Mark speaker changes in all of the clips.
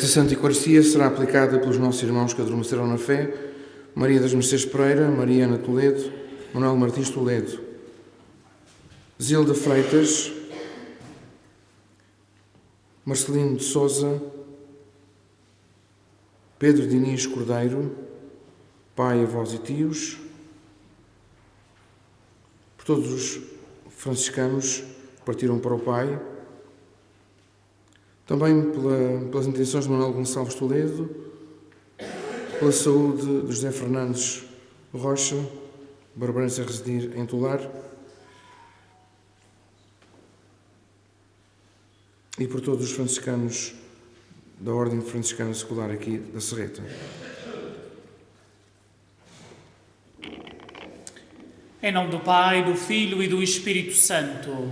Speaker 1: Esta Santa Eucaristia será aplicada pelos nossos irmãos que adormeceram na fé: Maria das Mercês Pereira, Mariana Toledo, Manuel Martins Toledo, Zilda Freitas, Marcelino de Sousa, Pedro Diniz Cordeiro, pai, avós e tios, por todos os franciscanos que partiram para o Pai, também pelas intenções de Manuel Gonçalves Toledo, pela saúde de José Fernandes Rocha, barbarense a residir em Tolar, e por todos os franciscanos da Ordem Franciscana Secular aqui da Serreta.
Speaker 2: Em nome do Pai, do Filho e do Espírito Santo.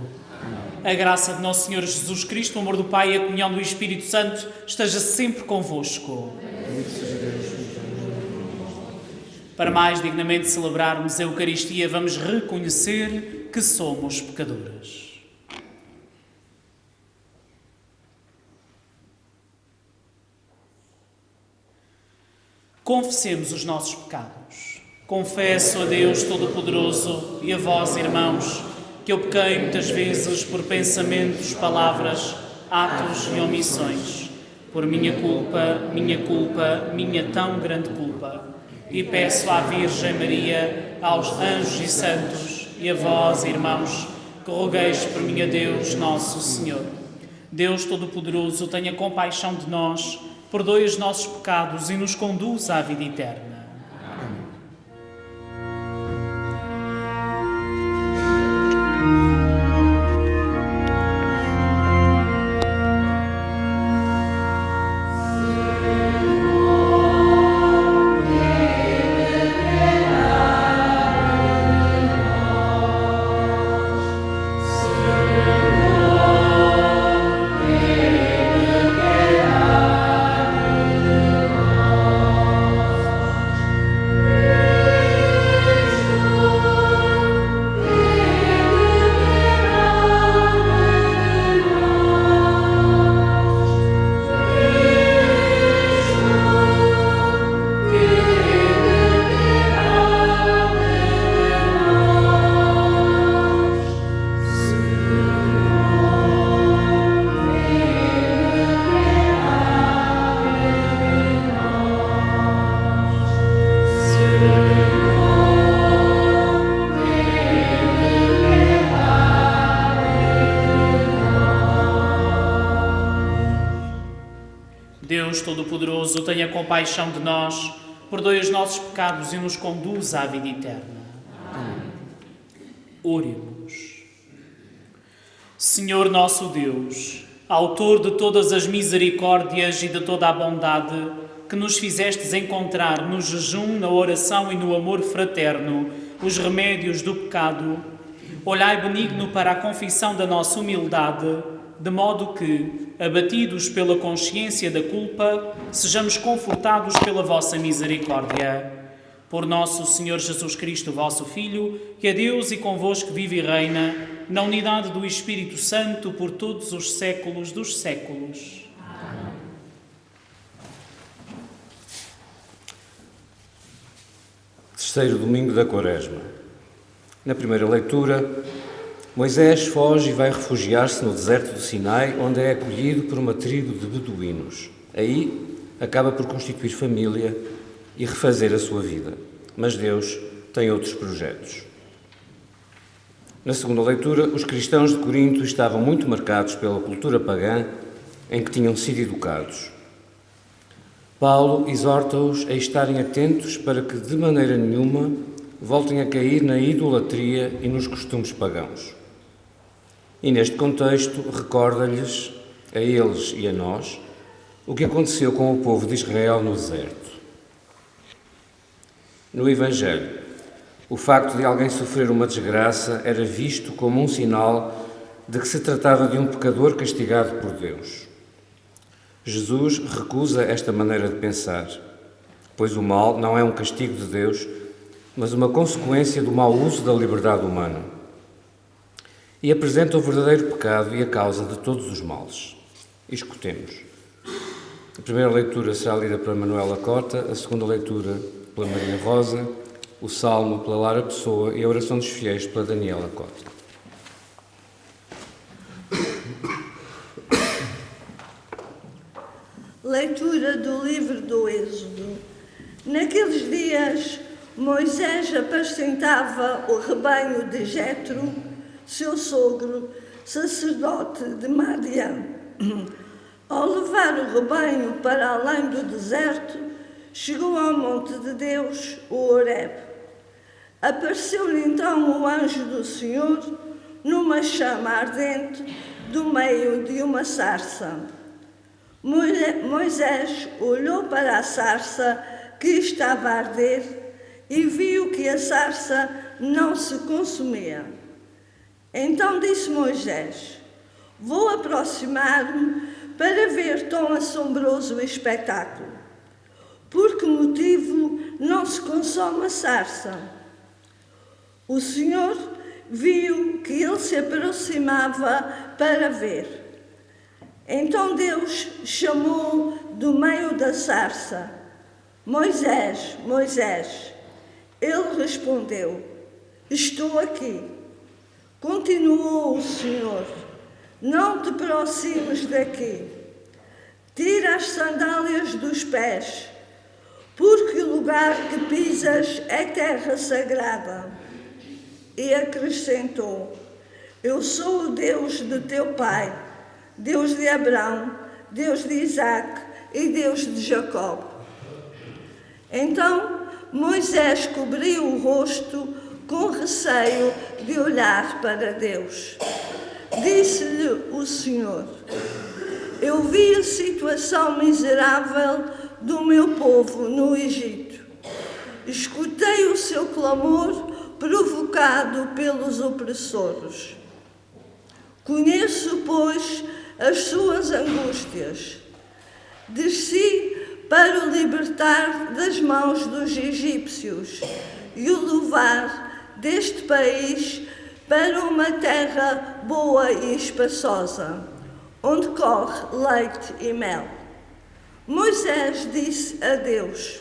Speaker 2: A graça de Nosso Senhor Jesus Cristo, o amor do Pai e a comunhão do Espírito Santo esteja sempre convosco. Para mais dignamente celebrarmos a Eucaristia, vamos reconhecer que somos pecadores. Confessemos os nossos pecados. Confesso a Deus Todo-Poderoso e a vós, irmãos, que eu pequei muitas vezes por pensamentos, palavras, atos e omissões, por minha culpa, minha tão grande culpa. E peço à Virgem Maria, aos anjos e santos e a vós, irmãos, que rogueis por mim a Deus Nosso Senhor. Deus Todo-Poderoso, tenha compaixão de nós, perdoe os nossos pecados e nos conduz à vida eterna. Deus Todo-Poderoso, tenha compaixão de nós, perdoe os nossos pecados e nos conduz à vida eterna. Amém. Oremos. Senhor nosso Deus, autor de todas as misericórdias e de toda a bondade, que nos fizestes encontrar no jejum, na oração e no amor fraterno os remédios do pecado, olhai benigno para a confissão da nossa humildade, de modo que, abatidos pela consciência da culpa, sejamos confortados pela vossa misericórdia. Por nosso Senhor Jesus Cristo, vosso Filho, que é Deus e convosco vive e reina, na unidade do Espírito Santo, por todos os séculos dos séculos. Amém.
Speaker 3: Terceiro domingo da Quaresma. Na primeira leitura, Moisés foge e vai refugiar-se no deserto do Sinai, onde é acolhido por uma tribo de beduínos. Aí acaba por constituir família e refazer a sua vida. Mas Deus tem outros projetos. Na segunda leitura, os cristãos de Corinto estavam muito marcados pela cultura pagã em que tinham sido educados. Paulo exorta-os a estarem atentos para que, de maneira nenhuma, voltem a cair na idolatria e nos costumes pagãos. E neste contexto recorda-lhes, a eles e a nós, o que aconteceu com o povo de Israel no deserto. No Evangelho, o facto de alguém sofrer uma desgraça era visto como um sinal de que se tratava de um pecador castigado por Deus. Jesus recusa esta maneira de pensar, pois o mal não é um castigo de Deus, mas uma consequência do mau uso da liberdade humana. E apresenta o verdadeiro pecado e a causa de todos os males. Escutemos. A primeira leitura será lida pela Manuela Cota, a segunda leitura pela Maria Rosa, o Salmo pela Lara Pessoa e a oração dos fiéis pela Daniela Cota.
Speaker 4: Leitura do livro do Êxodo. Naqueles dias, Moisés apacentava o rebanho de Jetro, seu sogro, sacerdote de Madiã. Ao levar o rebanho para além do deserto, chegou ao monte de Deus, o Horeb. Apareceu-lhe então o anjo do Senhor, numa chama ardente, do meio de uma sarça. Moisés olhou para a sarça que estava a arder e viu que a sarça não se consumia. Então disse Moisés: vou aproximar-me para ver tão assombroso espetáculo. Por que motivo não se consome a sarça? O Senhor viu que ele se aproximava para ver. Então Deus chamou do meio da sarça: Moisés, Moisés. Ele respondeu: estou aqui. Continuou o Senhor: não te aproximes daqui. Tira as sandálias dos pés, porque o lugar que pisas é terra sagrada. E acrescentou: eu sou o Deus de teu pai, Deus de Abraão, Deus de Isaque e Deus de Jacó. Então Moisés cobriu o rosto com receio de olhar para Deus. Disse-lhe o Senhor: eu vi a situação miserável do meu povo no Egito. Escutei o seu clamor provocado pelos opressores. Conheço, pois, as suas angústias. Desci para o libertar das mãos dos egípcios e o levar deste país para uma terra boa e espaçosa, onde corre leite e mel. Moisés disse a Deus: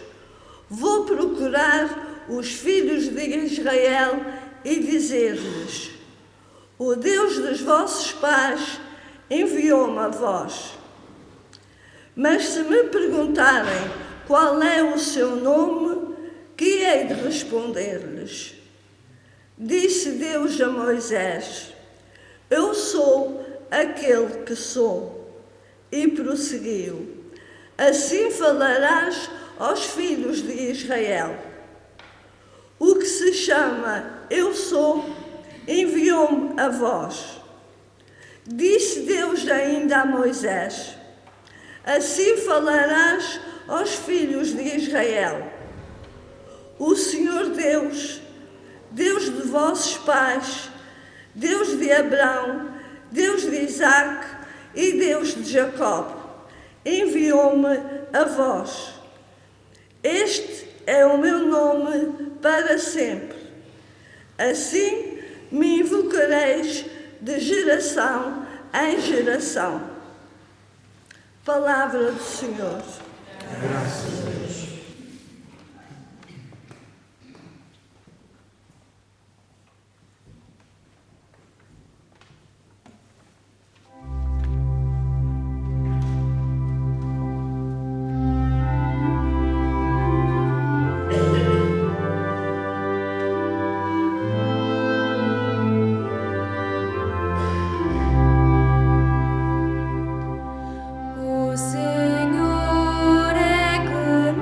Speaker 4: vou procurar os filhos de Israel e dizer-lhes: o Deus dos vossos pais enviou-me a vós. Mas se me perguntarem qual é o seu nome, que hei de responder-lhes? Disse Deus a Moisés: eu sou aquele que sou. E prosseguiu: assim falarás aos filhos de Israel. O que se chama Eu Sou enviou-me a vós. Disse Deus ainda a Moisés: assim falarás aos filhos de Israel. O Senhor Deus, Deus de vossos pais, Deus de Abraão, Deus de Isaque e Deus de Jacó, enviou-me a vós. Este é o meu nome para sempre. Assim me invocareis de geração em geração. Palavra do Senhor.
Speaker 1: Graças a Deus.
Speaker 5: O Senhor é que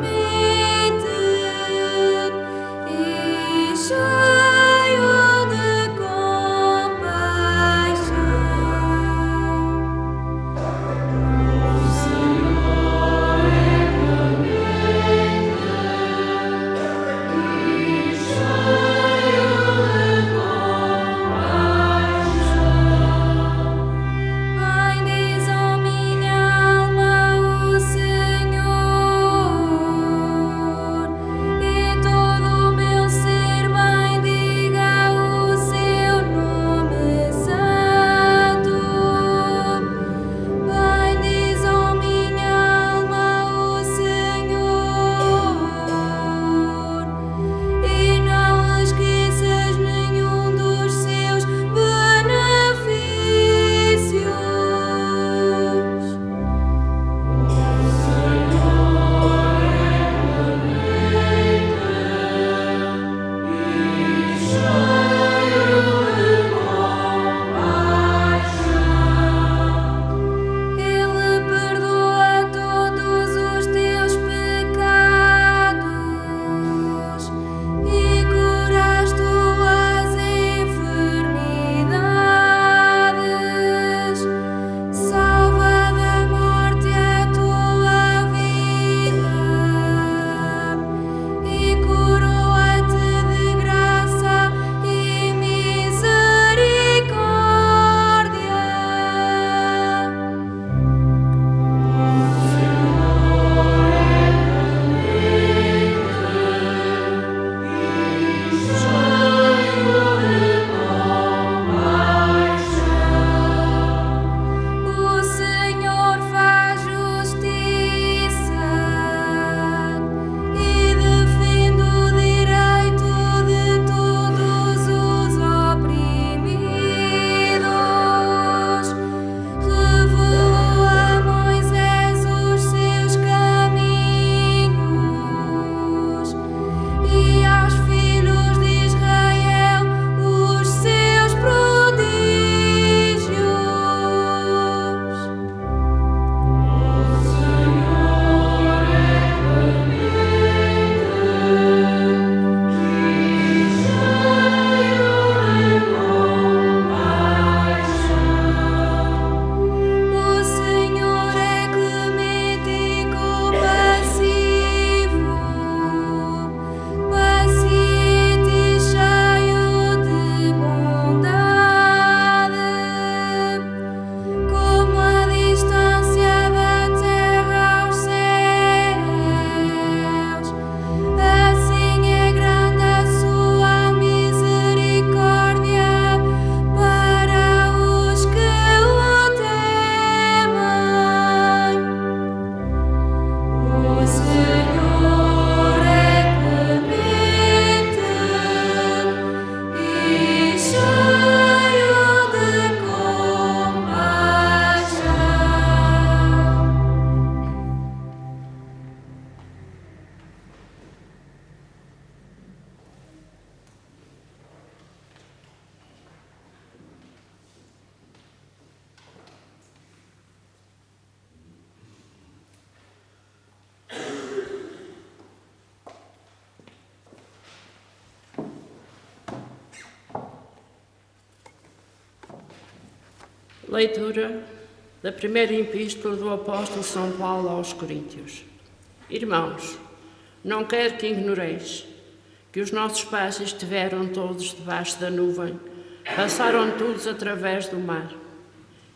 Speaker 5: Leitura da primeira epístola do apóstolo São Paulo aos Coríntios. Irmãos, não quero que ignoreis que os nossos pais estiveram todos debaixo da nuvem, passaram todos através do mar,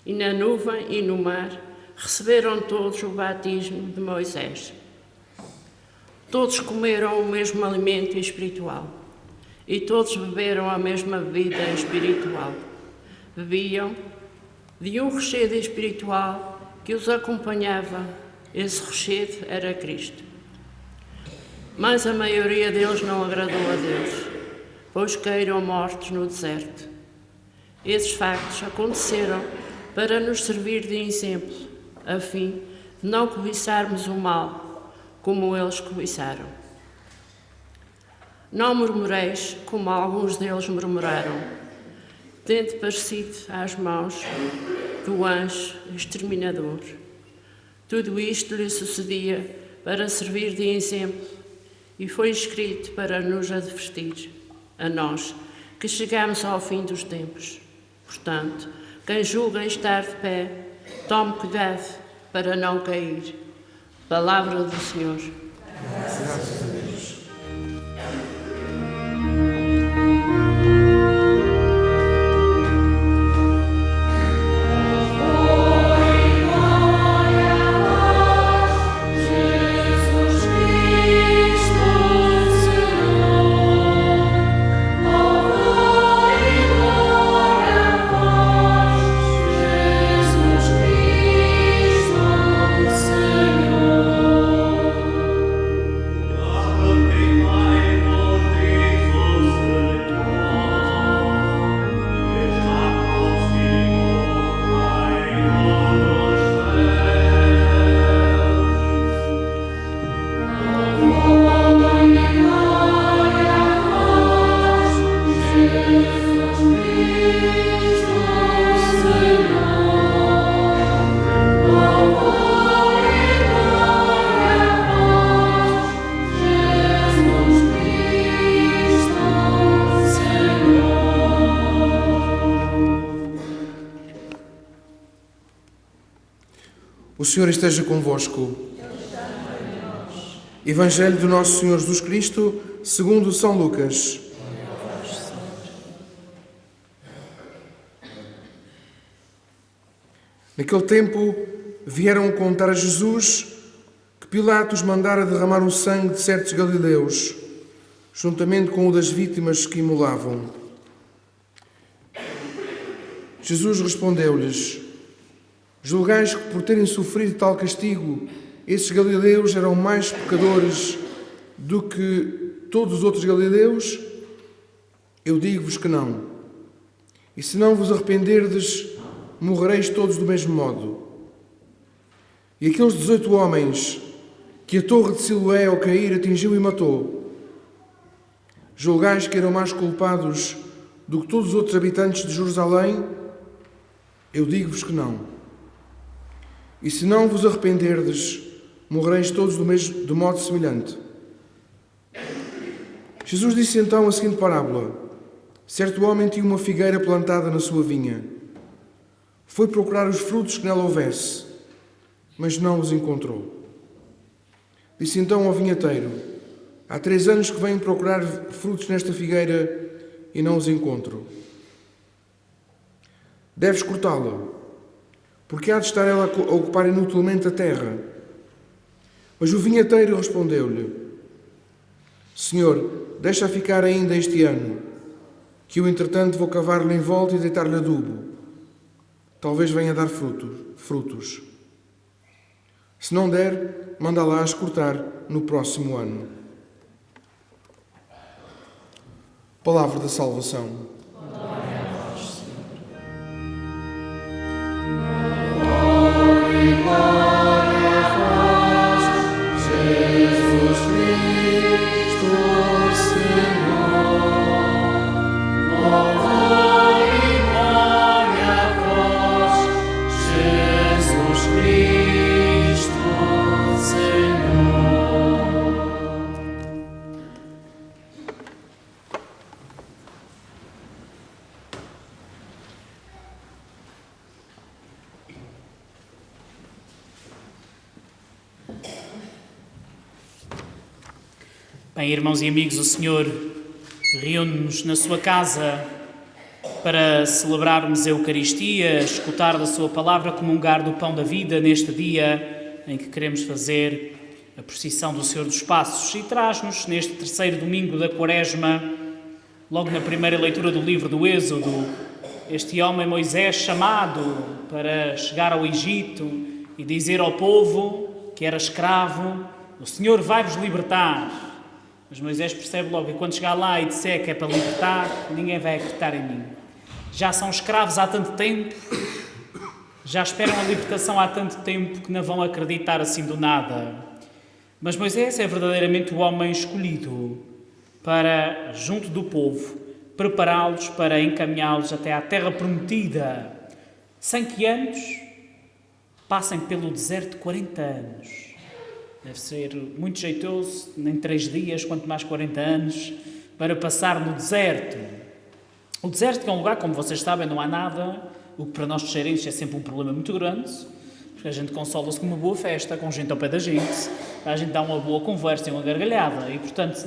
Speaker 5: e na nuvem e no mar receberam todos o batismo de Moisés. Todos comeram o mesmo alimento espiritual, e todos beberam a mesma bebida espiritual. Bebiam de um rochedo espiritual que os acompanhava. Esse rochedo era Cristo. Mas a maioria deles não agradou a Deus, pois caíram mortos no deserto. Esses factos aconteceram para nos servir de exemplo, a fim de não cobiçarmos o mal, como eles cobiçaram. Não murmureis, como alguns deles murmuraram, tendo parecido às mãos do anjo exterminador. Tudo isto lhe sucedia para servir de exemplo e foi escrito para nos advertir, a nós, que chegamos ao fim dos tempos. Portanto, quem julga estar de pé, tome cuidado para não cair. Palavra do Senhor.
Speaker 1: Graças a Deus. O Senhor esteja convosco. Evangelho do nosso Senhor Jesus Cristo, segundo São Lucas. Naquele tempo, vieram contar a Jesus que Pilatos mandara derramar o sangue de certos galileus, juntamente com o das vítimas que imolavam. Jesus respondeu-lhes: julgais que por terem sofrido tal castigo, esses galileus eram mais pecadores do que todos os outros galileus? Eu digo-vos que não. E se não vos arrependerdes, morrereis todos do mesmo modo. E aqueles 18 homens que a torre de Siloé ao cair atingiu e matou, julgais que eram mais culpados do que todos os outros habitantes de Jerusalém? Eu digo-vos que não. E se não vos arrependerdes, morrereis todos de modo semelhante. Jesus disse então a seguinte parábola: certo homem tinha uma figueira plantada na sua vinha. Foi procurar os frutos que nela houvesse, mas não os encontrou. Disse então ao vinhateiro: há 3 anos que venho procurar frutos nesta figueira e não os encontro. Deves cortá-la, porque há de estar ela a ocupar inutilmente a terra. Mas o vinhateiro respondeu-lhe: Senhor, deixa ficar ainda este ano, que eu entretanto vou cavar-lhe em volta e deitar-lhe adubo. Talvez venha a dar frutos. Se não der, manda lá as cortar no próximo ano. Palavra da salvação.
Speaker 2: Bem, irmãos e amigos, o Senhor reúne-nos na sua casa para celebrarmos a Eucaristia, escutar da sua palavra, comungar do pão da vida neste dia em que queremos fazer a procissão do Senhor dos Passos, e traz-nos neste terceiro domingo da Quaresma, logo na primeira leitura do livro do Êxodo, este homem Moisés chamado para chegar ao Egito e dizer ao povo que era escravo: o Senhor vai-vos libertar. Mas Moisés percebe logo que quando chegar lá e disser que é para libertar, ninguém vai acreditar em mim. Já são escravos há tanto tempo, já esperam a libertação há tanto tempo que não vão acreditar assim do nada. Mas Moisés é verdadeiramente o homem escolhido para, junto do povo, prepará-los para encaminhá-los até à terra prometida, sem que anos passem pelo deserto de 40 anos. Deve ser muito jeitoso, nem 3 dias, quanto mais 40 anos, para passar no deserto. O deserto, que é um lugar, como vocês sabem, não há nada, o que para nós cheirenses é sempre um problema muito grande, porque a gente consola-se com uma boa festa, com gente ao pé da gente, a gente dá uma boa conversa e uma gargalhada, e portanto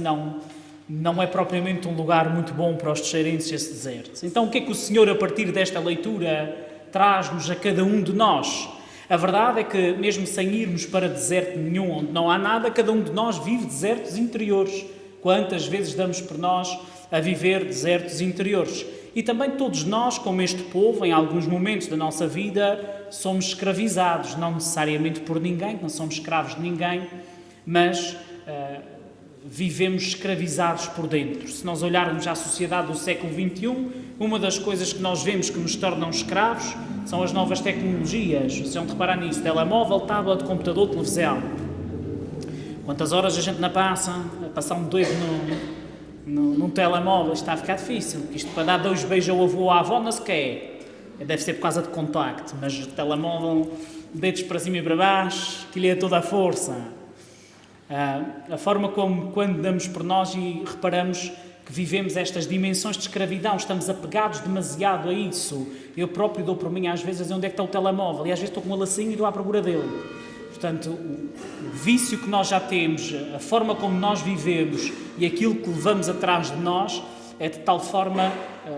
Speaker 2: não é propriamente um lugar muito bom para os cheirenses esse deserto. Então o que é que o Senhor, a partir desta leitura, traz-nos a cada um de nós? A verdade é que, mesmo sem irmos para deserto nenhum, onde não há nada, cada um de nós vive desertos interiores. Quantas vezes damos por nós a viver desertos interiores? E também todos nós, como este povo, em alguns momentos da nossa vida, somos escravizados, não necessariamente por ninguém, não somos escravos de ninguém, mas vivemos escravizados por dentro. Se nós olharmos à sociedade do século XXI, uma das coisas que nós vemos que nos tornam escravos são as novas tecnologias. Vocês vão reparar nisso: telemóvel, tablet, computador, televisão. Quantas horas a gente não passa a passar um dedo num telemóvel? Está a ficar difícil. Isto para dar 2 beijos ao avô ou à avó não se quer. Deve ser por causa de contacto, mas o telemóvel, dedos para cima e para baixo, que lhe é toda a força. A forma como, quando damos por nós e reparamos que vivemos estas dimensões de escravidão, estamos apegados demasiado a isso. Eu próprio dou por mim às vezes a dizer onde é que está o telemóvel, e às vezes estou com um lacinho e dou à procura dele. Portanto, o vício que nós já temos, a forma como nós vivemos e aquilo que levamos atrás de nós é de tal forma,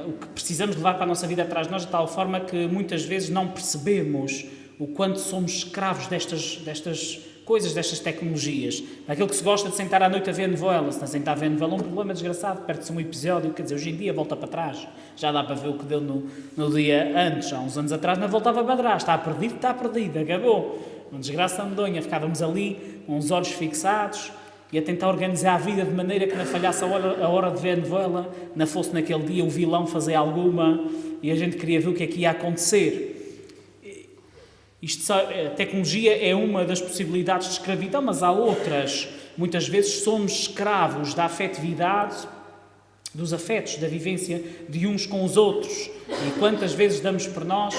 Speaker 2: o que precisamos levar para a nossa vida atrás de nós, de tal forma que muitas vezes não percebemos o quanto somos escravos destas coisas, destas tecnologias. Daquilo que se gosta de sentar à noite a ver novela. Se não sentar a ver novela é um problema desgraçado, perde-se um episódio, quer dizer, hoje em dia volta para trás. Já dá para ver o que deu no dia antes, há uns anos atrás não voltava para trás. Está perdido, acabou. Uma desgraça medonha, ficávamos ali com os olhos fixados e a tentar organizar a vida de maneira que não falhasse a hora de ver a novela, não fosse naquele dia o vilão fazer alguma e a gente queria ver o que é que ia acontecer. A tecnologia é uma das possibilidades de escravidão, mas há outras. Muitas vezes somos escravos da afetividade, dos afetos, da vivência de uns com os outros. E quantas vezes damos por nós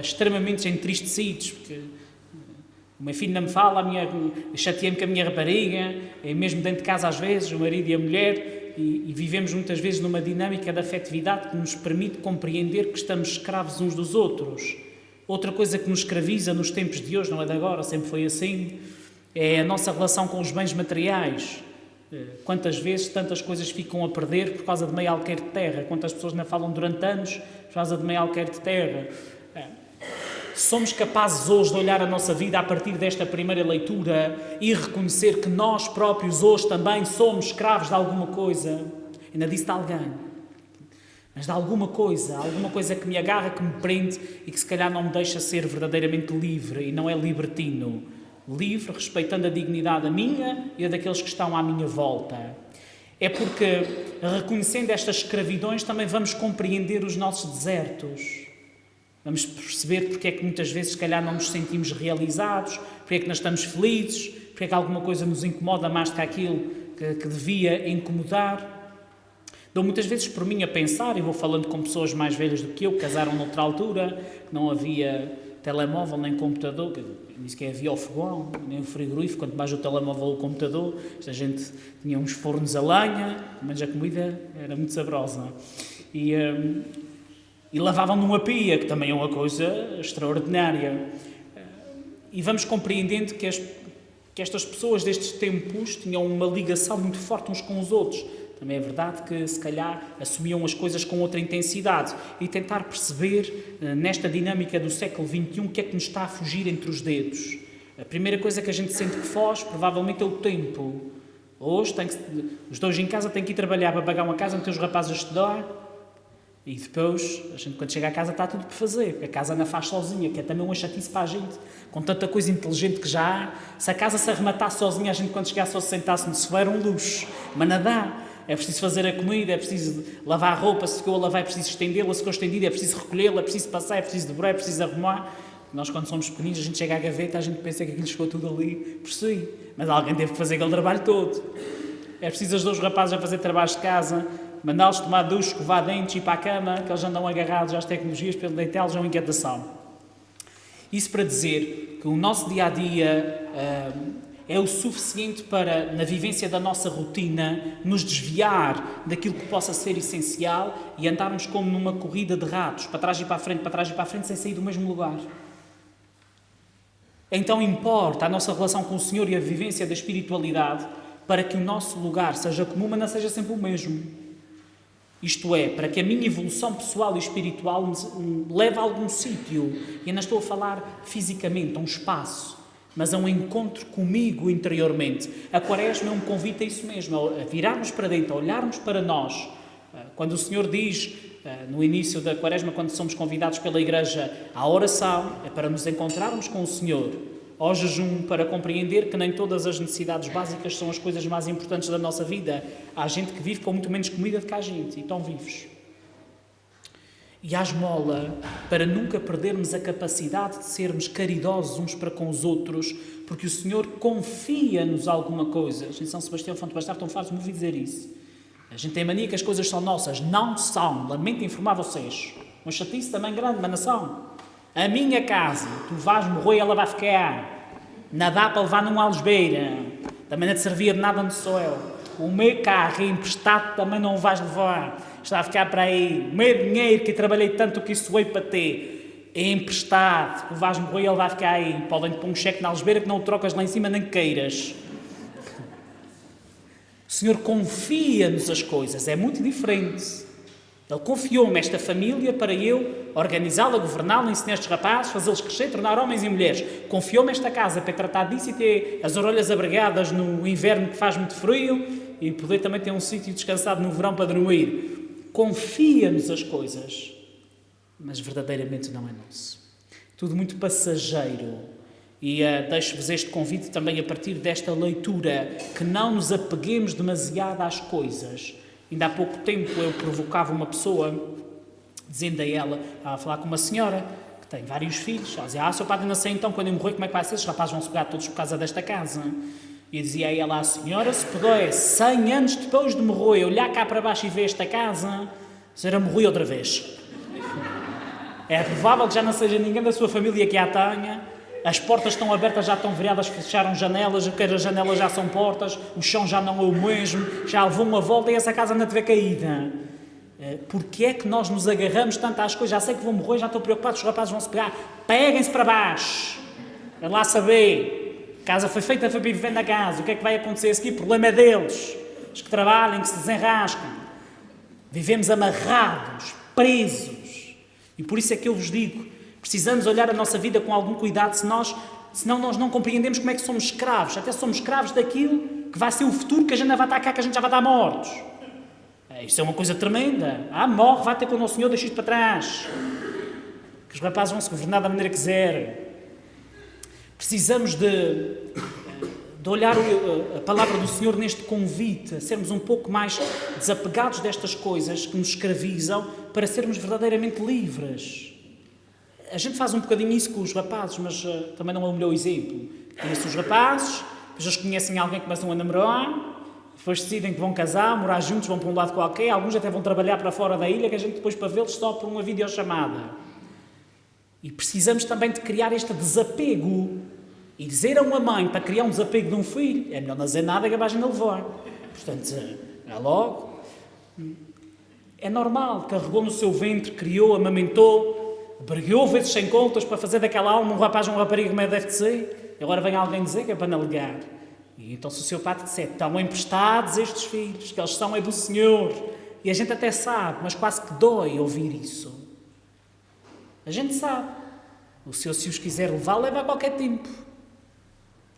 Speaker 2: extremamente entristecidos, porque o meu filho não me fala, chateei-me com a minha rapariga, é mesmo dentro de casa às vezes, o marido e a mulher, e vivemos muitas vezes numa dinâmica de afetividade que nos permite compreender que estamos escravos uns dos outros. Outra coisa que nos escraviza nos tempos de hoje, não é de agora, sempre foi assim, é a nossa relação com os bens materiais. Quantas vezes tantas coisas ficam a perder por causa de meio alqueire de terra? Quantas pessoas não falam durante anos por causa de meio alqueire de terra? Somos capazes hoje de olhar a nossa vida a partir desta primeira leitura e reconhecer que nós próprios hoje também somos escravos de alguma coisa. Ainda disse de alguém. Mas de alguma coisa que me agarra, que me prende e que se calhar não me deixa ser verdadeiramente livre, e não é libertino. Livre, respeitando a dignidade a minha e a daqueles que estão à minha volta. É porque, reconhecendo estas escravidões, também vamos compreender os nossos desertos. Vamos perceber porque é que muitas vezes, se calhar, não nos sentimos realizados, porque é que não estamos felizes, porque é que alguma coisa nos incomoda mais do que aquilo que devia incomodar. Dou muitas vezes por mim a pensar, e vou falando com pessoas mais velhas do que eu, que casaram noutra altura, que não havia telemóvel nem computador, nem sequer havia o fogão, nem o frigorífico, quanto mais o telemóvel ou o computador. Esta gente tinha uns fornos a lenha, mas a comida era muito saborosa. E lavavam numa pia, que também é uma coisa extraordinária. E vamos compreendendo que que estas pessoas destes tempos tinham uma ligação muito forte uns com os outros. Também é verdade que, se calhar, assumiam as coisas com outra intensidade e tentar perceber, nesta dinâmica do século XXI, o que é que nos está a fugir entre os dedos. A primeira coisa que a gente sente que foge, provavelmente, é o tempo. Hoje, os dois em casa têm que ir trabalhar para pagar uma casa, meter os rapazes a estudar. E depois, a gente, quando chega a casa, está tudo por fazer. Porque a casa não faz sozinha, que é também uma chatice para a gente. Com tanta coisa inteligente que já há. Se a casa se arrematasse sozinha, a gente, quando chegasse, só se sentasse no sofá, era um luxo. Mas não dá. É preciso fazer a comida, é preciso lavar a roupa, se ficou a lavar é preciso estendê-la, se ficou estendida é preciso recolhê-la, é preciso passar, é preciso dobrar, é preciso arrumar. Nós, quando somos pequeninos, a gente chega à gaveta, a gente pensa que aquilo chegou tudo ali por si. Mas alguém teve que fazer aquele trabalho todo. É preciso os dois rapazes a fazer trabalhos de casa, mandá-los tomar duche, escovar dentes e ir para a cama, que eles andam agarrados às tecnologias para deitá-los a uma inquietação. Isso para dizer que o nosso dia-a-dia é o suficiente para, na vivência da nossa rotina, nos desviar daquilo que possa ser essencial e andarmos como numa corrida de ratos, para trás e para a frente, sem sair do mesmo lugar. Então importa a nossa relação com o Senhor e a vivência da espiritualidade para que o nosso lugar seja comum, mas não seja sempre o mesmo. Isto é, para que a minha evolução pessoal e espiritual me leve a algum sítio. E não estou a falar fisicamente, a um espaço, mas a um encontro comigo interiormente. A Quaresma é um convite a isso mesmo, a virarmos para dentro, a olharmos para nós. Quando o Senhor diz, no início da Quaresma, quando somos convidados pela Igreja à oração, é para nos encontrarmos com o Senhor. Ao jejum, para compreender que nem todas as necessidades básicas são as coisas mais importantes da nossa vida. Há gente que vive com muito menos comida do que a gente, e estão vivos. E à esmola, para nunca perdermos a capacidade de sermos caridosos uns para com os outros, porque o Senhor confia-nos alguma coisa. Em São Sebastião Fonte Bastar, tão fácil me ouvir dizer isso. A gente tem mania que as coisas são nossas. Não são. Lamento informar vocês. Uma chatice também grande, mas não são. A minha casa, tu vais morrer e ela vai ficar. Não dá para levar numa algesbeira. Também não te servia de nada no céu. O meu carro emprestado também não o vais levar. Está a ficar para aí. O meu dinheiro que trabalhei tanto que isso veio para ter. É emprestado. Tu vais morrer e ele vai ficar aí. Podem-te pôr um cheque na algesbeira que não o trocas lá em cima nem queiras. O Senhor confia-nos as coisas. É muito diferente. Ele confiou-me esta família para eu organizá-la, governá-la, ensinar estes rapazes, fazê-los crescer, tornar homens e mulheres. Confiou-me esta casa para tratar disso e ter as orelhas abrigadas no inverno que faz muito frio e poder também ter um sítio descansado no verão para dormir. Confia-nos as coisas, mas verdadeiramente não é nosso. Tudo muito passageiro. E deixo-vos este convite também a partir desta leitura, que não nos apeguemos demasiado às coisas. Ainda há pouco tempo eu provocava uma pessoa, dizendo a ela, estava a falar com uma senhora que tem vários filhos, ela dizia, seu padre, não sei então, quando eu morrer, como é que vai ser? Os rapazes vão se pegar todos por causa desta casa. E eu dizia a ela, senhora, se puder, 100 anos depois de morrer, olhar cá para baixo e ver esta casa, a senhora morreu outra vez. É provável que já não seja ninguém da sua família que a tenha. As portas estão abertas, já estão viradas, fecharam janelas, as janelas já são portas, o chão já não é o mesmo, já levou uma volta e essa casa não teve caída. Porquê é que nós nos agarramos tanto às coisas? Já sei que vou morrer, já estou preocupado, os rapazes vão se pegar. Peguem-se para baixo. É lá saber. A casa foi feita para viver na casa. O que é que vai acontecer a seguir? O problema é deles. Os que trabalhem, que se desenrascam. Vivemos amarrados, presos. E por isso é que eu vos digo, precisamos olhar a nossa vida com algum cuidado, senão nós não compreendemos como é que somos escravos. Até somos escravos daquilo que vai ser o futuro, que a gente não vai estar cá, que a gente já vai estar mortos. Isso é uma coisa tremenda. Morre, vai ter com o nosso Senhor, deixa isto para trás. Que os rapazes vão se governar da maneira que quiserem. Precisamos de olhar a palavra do Senhor neste convite, a sermos um pouco mais desapegados destas coisas que nos escravizam, para sermos verdadeiramente livres. A gente faz um bocadinho isso com os rapazes, mas também não é o melhor exemplo. Conhecem os rapazes, depois eles conhecem alguém que começam a namorar, depois decidem que vão casar, morar juntos, vão para um lado qualquer, alguns até vão trabalhar para fora da ilha, que a gente depois para vê-los só por uma videochamada. E precisamos também de criar este desapego. E dizer a uma mãe para criar um desapego de um filho, é melhor não dizer nada que a página levar. Portanto, é logo. É normal, carregou no seu ventre, criou, amamentou, brigou vezes sem contas para fazer daquela alma um rapaz ou uma rapariga como deve de ser. E agora vem alguém dizer que é para alegar. E então se o seu padre disser, estão emprestados estes filhos, que eles são é do Senhor. E a gente até sabe, mas quase que dói ouvir isso. A gente sabe. O Senhor, se os quiser levar, leva a qualquer tempo.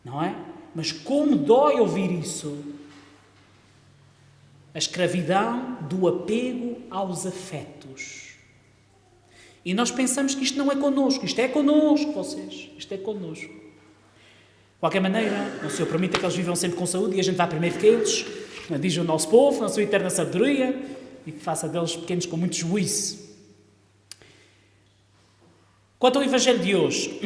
Speaker 2: Não é? Mas como dói ouvir isso? A escravidão do apego aos afetos. E nós pensamos que isto não é connosco. Isto é connosco, vocês. Isto é connosco. De qualquer maneira, o Senhor permita que eles vivam sempre com saúde e a gente vá primeiro que eles, diz o nosso povo, na sua eterna sabedoria, e que faça deles pequenos com muito juízo. Quanto ao Evangelho de hoje,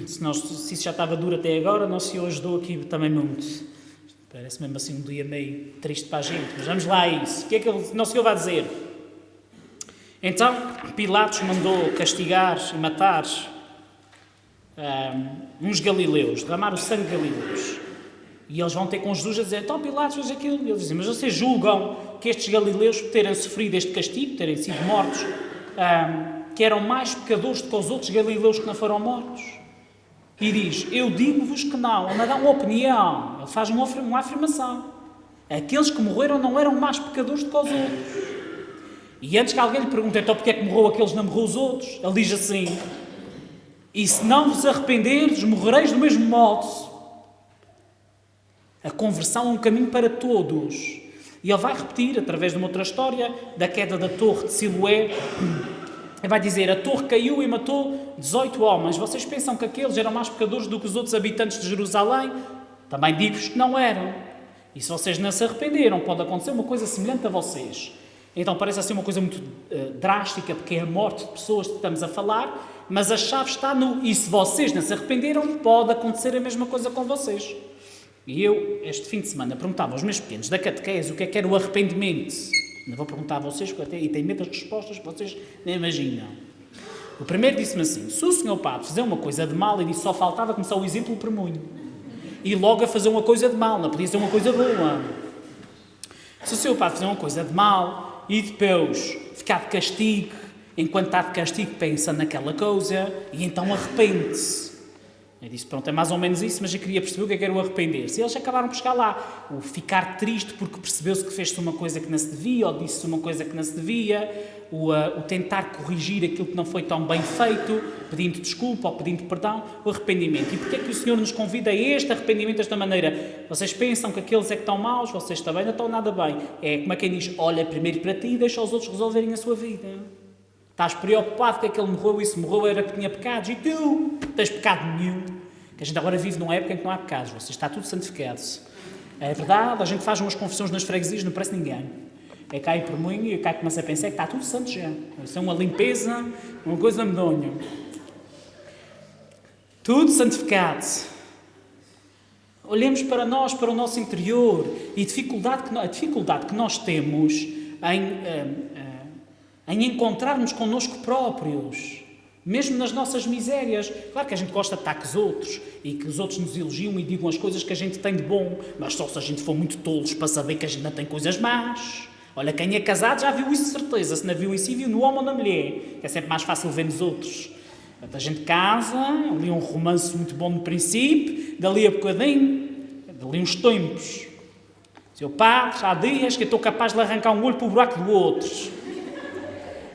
Speaker 2: se isso já estava duro até agora, não se ajudou aqui também muito. Parece mesmo assim um dia meio triste para a gente, mas vamos lá a isso. O que é que o nosso Senhor vai dizer? Então, Pilatos mandou castigar e matar uns galileus, derramar o sangue de galileus. E eles vão ter com Jesus a dizer, então Pilatos fez aquilo. E eles dizem, mas vocês julgam que estes galileus, por terem sofrido este castigo, terem sido mortos, que eram mais pecadores do que os outros galileus que não foram mortos? E diz, eu digo-vos que não. Ele não dá uma opinião, ele faz uma afirmação. Aqueles que morreram não eram mais pecadores do que os outros. E antes que alguém lhe pergunte, então porque é que morreu aqueles e não morreu os outros? Ele diz assim, e se não vos arrependerdes, morrereis do mesmo modo. A conversão é um caminho para todos. E ele vai repetir, através de uma outra história, da queda da torre de Siloé. Ele vai dizer, a torre caiu e matou 18 homens. Vocês pensam que aqueles eram mais pecadores do que os outros habitantes de Jerusalém? Também digo-vos que não eram. E se vocês não se arrependeram, pode acontecer uma coisa semelhante a vocês. Então parece assim uma coisa muito drástica, porque é a morte de pessoas que estamos a falar, mas a chave está no, e se vocês não se arrependeram, pode acontecer a mesma coisa com vocês. E eu, este fim de semana, perguntava aos meus pequenos da catequese o que era o arrependimento. Não vou perguntar a vocês, e tenho medo das respostas que vocês nem imaginam. O primeiro disse-me assim, se o senhor padre fizer uma coisa de mal, ele disse, só faltava começar o exemplo por mim. E logo a fazer uma coisa de mal, não podia ser uma coisa boa. Se o senhor padre fizer uma coisa de mal e depois ficar de castigo, enquanto está de castigo pensa naquela coisa e então arrepende-se. Eu disse, pronto, é mais ou menos isso, mas eu queria perceber o que era o arrepender-se. E eles acabaram por chegar lá. O ficar triste porque percebeu-se que fez-se uma coisa que não se devia, ou disse-se uma coisa que não se devia, o tentar corrigir aquilo que não foi tão bem feito, pedindo desculpa ou pedindo perdão, o arrependimento. E porquê é que o Senhor nos convida a este arrependimento desta maneira? Vocês pensam que aqueles é que estão maus, vocês também não estão nada bem. É como é quem diz, olha primeiro para ti e deixa os outros resolverem a sua vida. Estás preocupado que aquele morreu e se morreu era que tinha pecados e tu tens pecado nenhum. Que a gente agora vive numa época em que não há pecados, você está tudo santificado. É verdade, a gente faz umas confissões nas freguesias, não parece ninguém. É cai por mim e cai começa a pensar que está tudo santo já. Isso é uma limpeza, uma coisa medonha. Tudo santificado. Olhemos para nós, para o nosso interior e a dificuldade que nós temos em encontrarmos connosco próprios, mesmo nas nossas misérias. Claro que a gente gosta de estar com os outros e que os outros nos elogiam e digam as coisas que a gente tem de bom, mas só se a gente for muito tolos para saber que a gente não tem coisas más. Olha, quem é casado já viu isso de certeza, se não viu isso, viu no homem ou na mulher, que é sempre mais fácil ver nos outros. A gente casa, ali um romance muito bom no princípio, dali a bocadinho, dali uns tempos. Seu padre, há dias que eu estou capaz de arrancar um olho para o buraco do outro.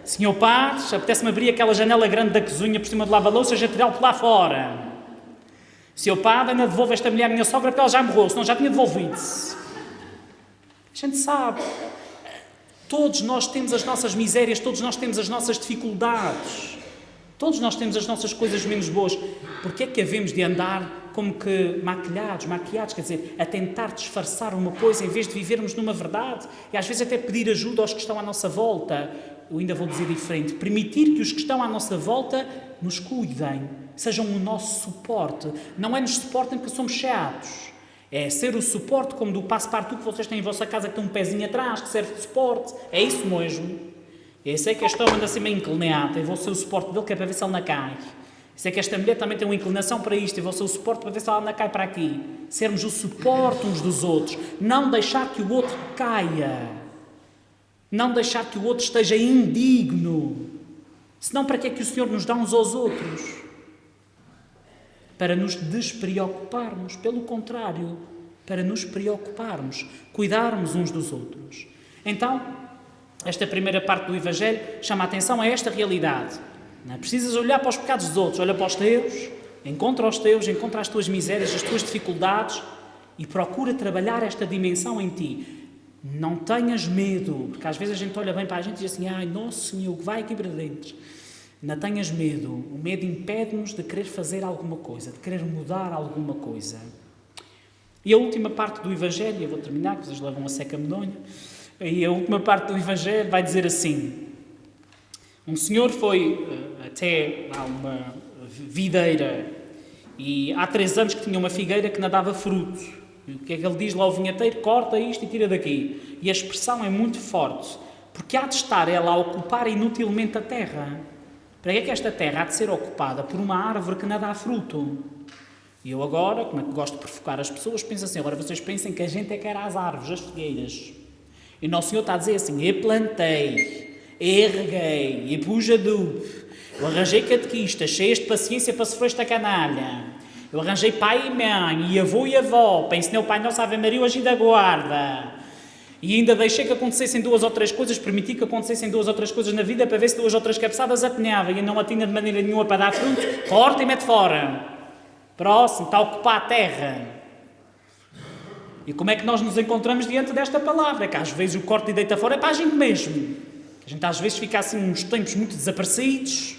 Speaker 2: Senhor padre, apetece-me abrir aquela janela grande da cozinha por cima do lava-louça e já tirá-lo por lá fora. Senhor padre, ainda devolve esta mulher à minha sogra porque ela já morreu, senão já tinha devolvido-se. A gente sabe. Todos nós temos as nossas misérias, todos nós temos as nossas dificuldades. Todos nós temos as nossas coisas menos boas. Porquê é que havemos de andar como que maquiados, quer dizer, a tentar disfarçar uma coisa em vez de vivermos numa verdade? E às vezes até pedir ajuda aos que estão à nossa volta. Eu ainda vou dizer diferente. Permitir que os que estão à nossa volta nos cuidem, sejam o nosso suporte. Não é nos suportem porque somos chatos. É ser o suporte como do passe-partout que vocês têm em vossa casa que tem um pezinho atrás, que serve de suporte. É isso mesmo. Eu sei que este homem anda assim meio inclinado, eu vou ser o suporte dele que é para ver se ele não cai. Eu sei que esta mulher também tem uma inclinação para isto, eu vou ser o suporte para ver se ela não cai para aqui. Sermos o suporte uns dos outros. Não deixar que o outro caia. Não deixar que o outro esteja indigno. Senão para que é que o Senhor nos dá uns aos outros? para nos despreocuparmos. Pelo contrário, para nos preocuparmos, cuidarmos uns dos outros. Então, esta primeira parte do Evangelho chama a atenção a esta realidade. Não é? Precisas olhar para os pecados dos outros, olha para os teus, encontra os teus, encontra as tuas misérias, as tuas dificuldades e procura trabalhar esta dimensão em ti. Não tenhas medo, porque às vezes a gente olha bem para a gente e diz assim, ai, nosso Senhor, que vai aqui para dentro. Não tenhas medo. O medo impede-nos de querer fazer alguma coisa, de querer mudar alguma coisa. E a última parte do Evangelho, eu vou terminar, que vocês levam a seca medonha, e a última parte do Evangelho vai dizer assim, um senhor foi até a uma videira e há 3 anos que tinha uma figueira que não dava fruto. E o que é que ele diz lá ao vinheteiro? Corta isto e tira daqui. E a expressão é muito forte, porque há de estar ela a ocupar inutilmente a terra. Para que é que esta terra há de ser ocupada por uma árvore que não dá fruto? E eu agora, como é que gosto de provocar as pessoas, penso assim, agora vocês pensem que a gente é que era as árvores, as figueiras. E o Nosso Senhor está a dizer assim, eu plantei, eu reguei, eu pus adubo, eu arranjei catequistas cheias de paciência para sofrer esta canalha. Eu arranjei pai e mãe, e avô e avó, para ensinar o Pai Nosso, Ave Maria, hoje da guarda. E ainda deixei que acontecessem 2 ou 3 coisas, permiti que acontecessem 2 ou 3 coisas na vida para ver se 2 ou 3 cabeçadas atinhava e não atinha de maneira nenhuma para dar fruto, corta e mete fora. Próximo, está a ocupar a terra. E como é que nós nos encontramos diante desta palavra? É que às vezes o corte e deita fora é para a gente mesmo. A gente às vezes fica assim uns tempos muito desaparecidos.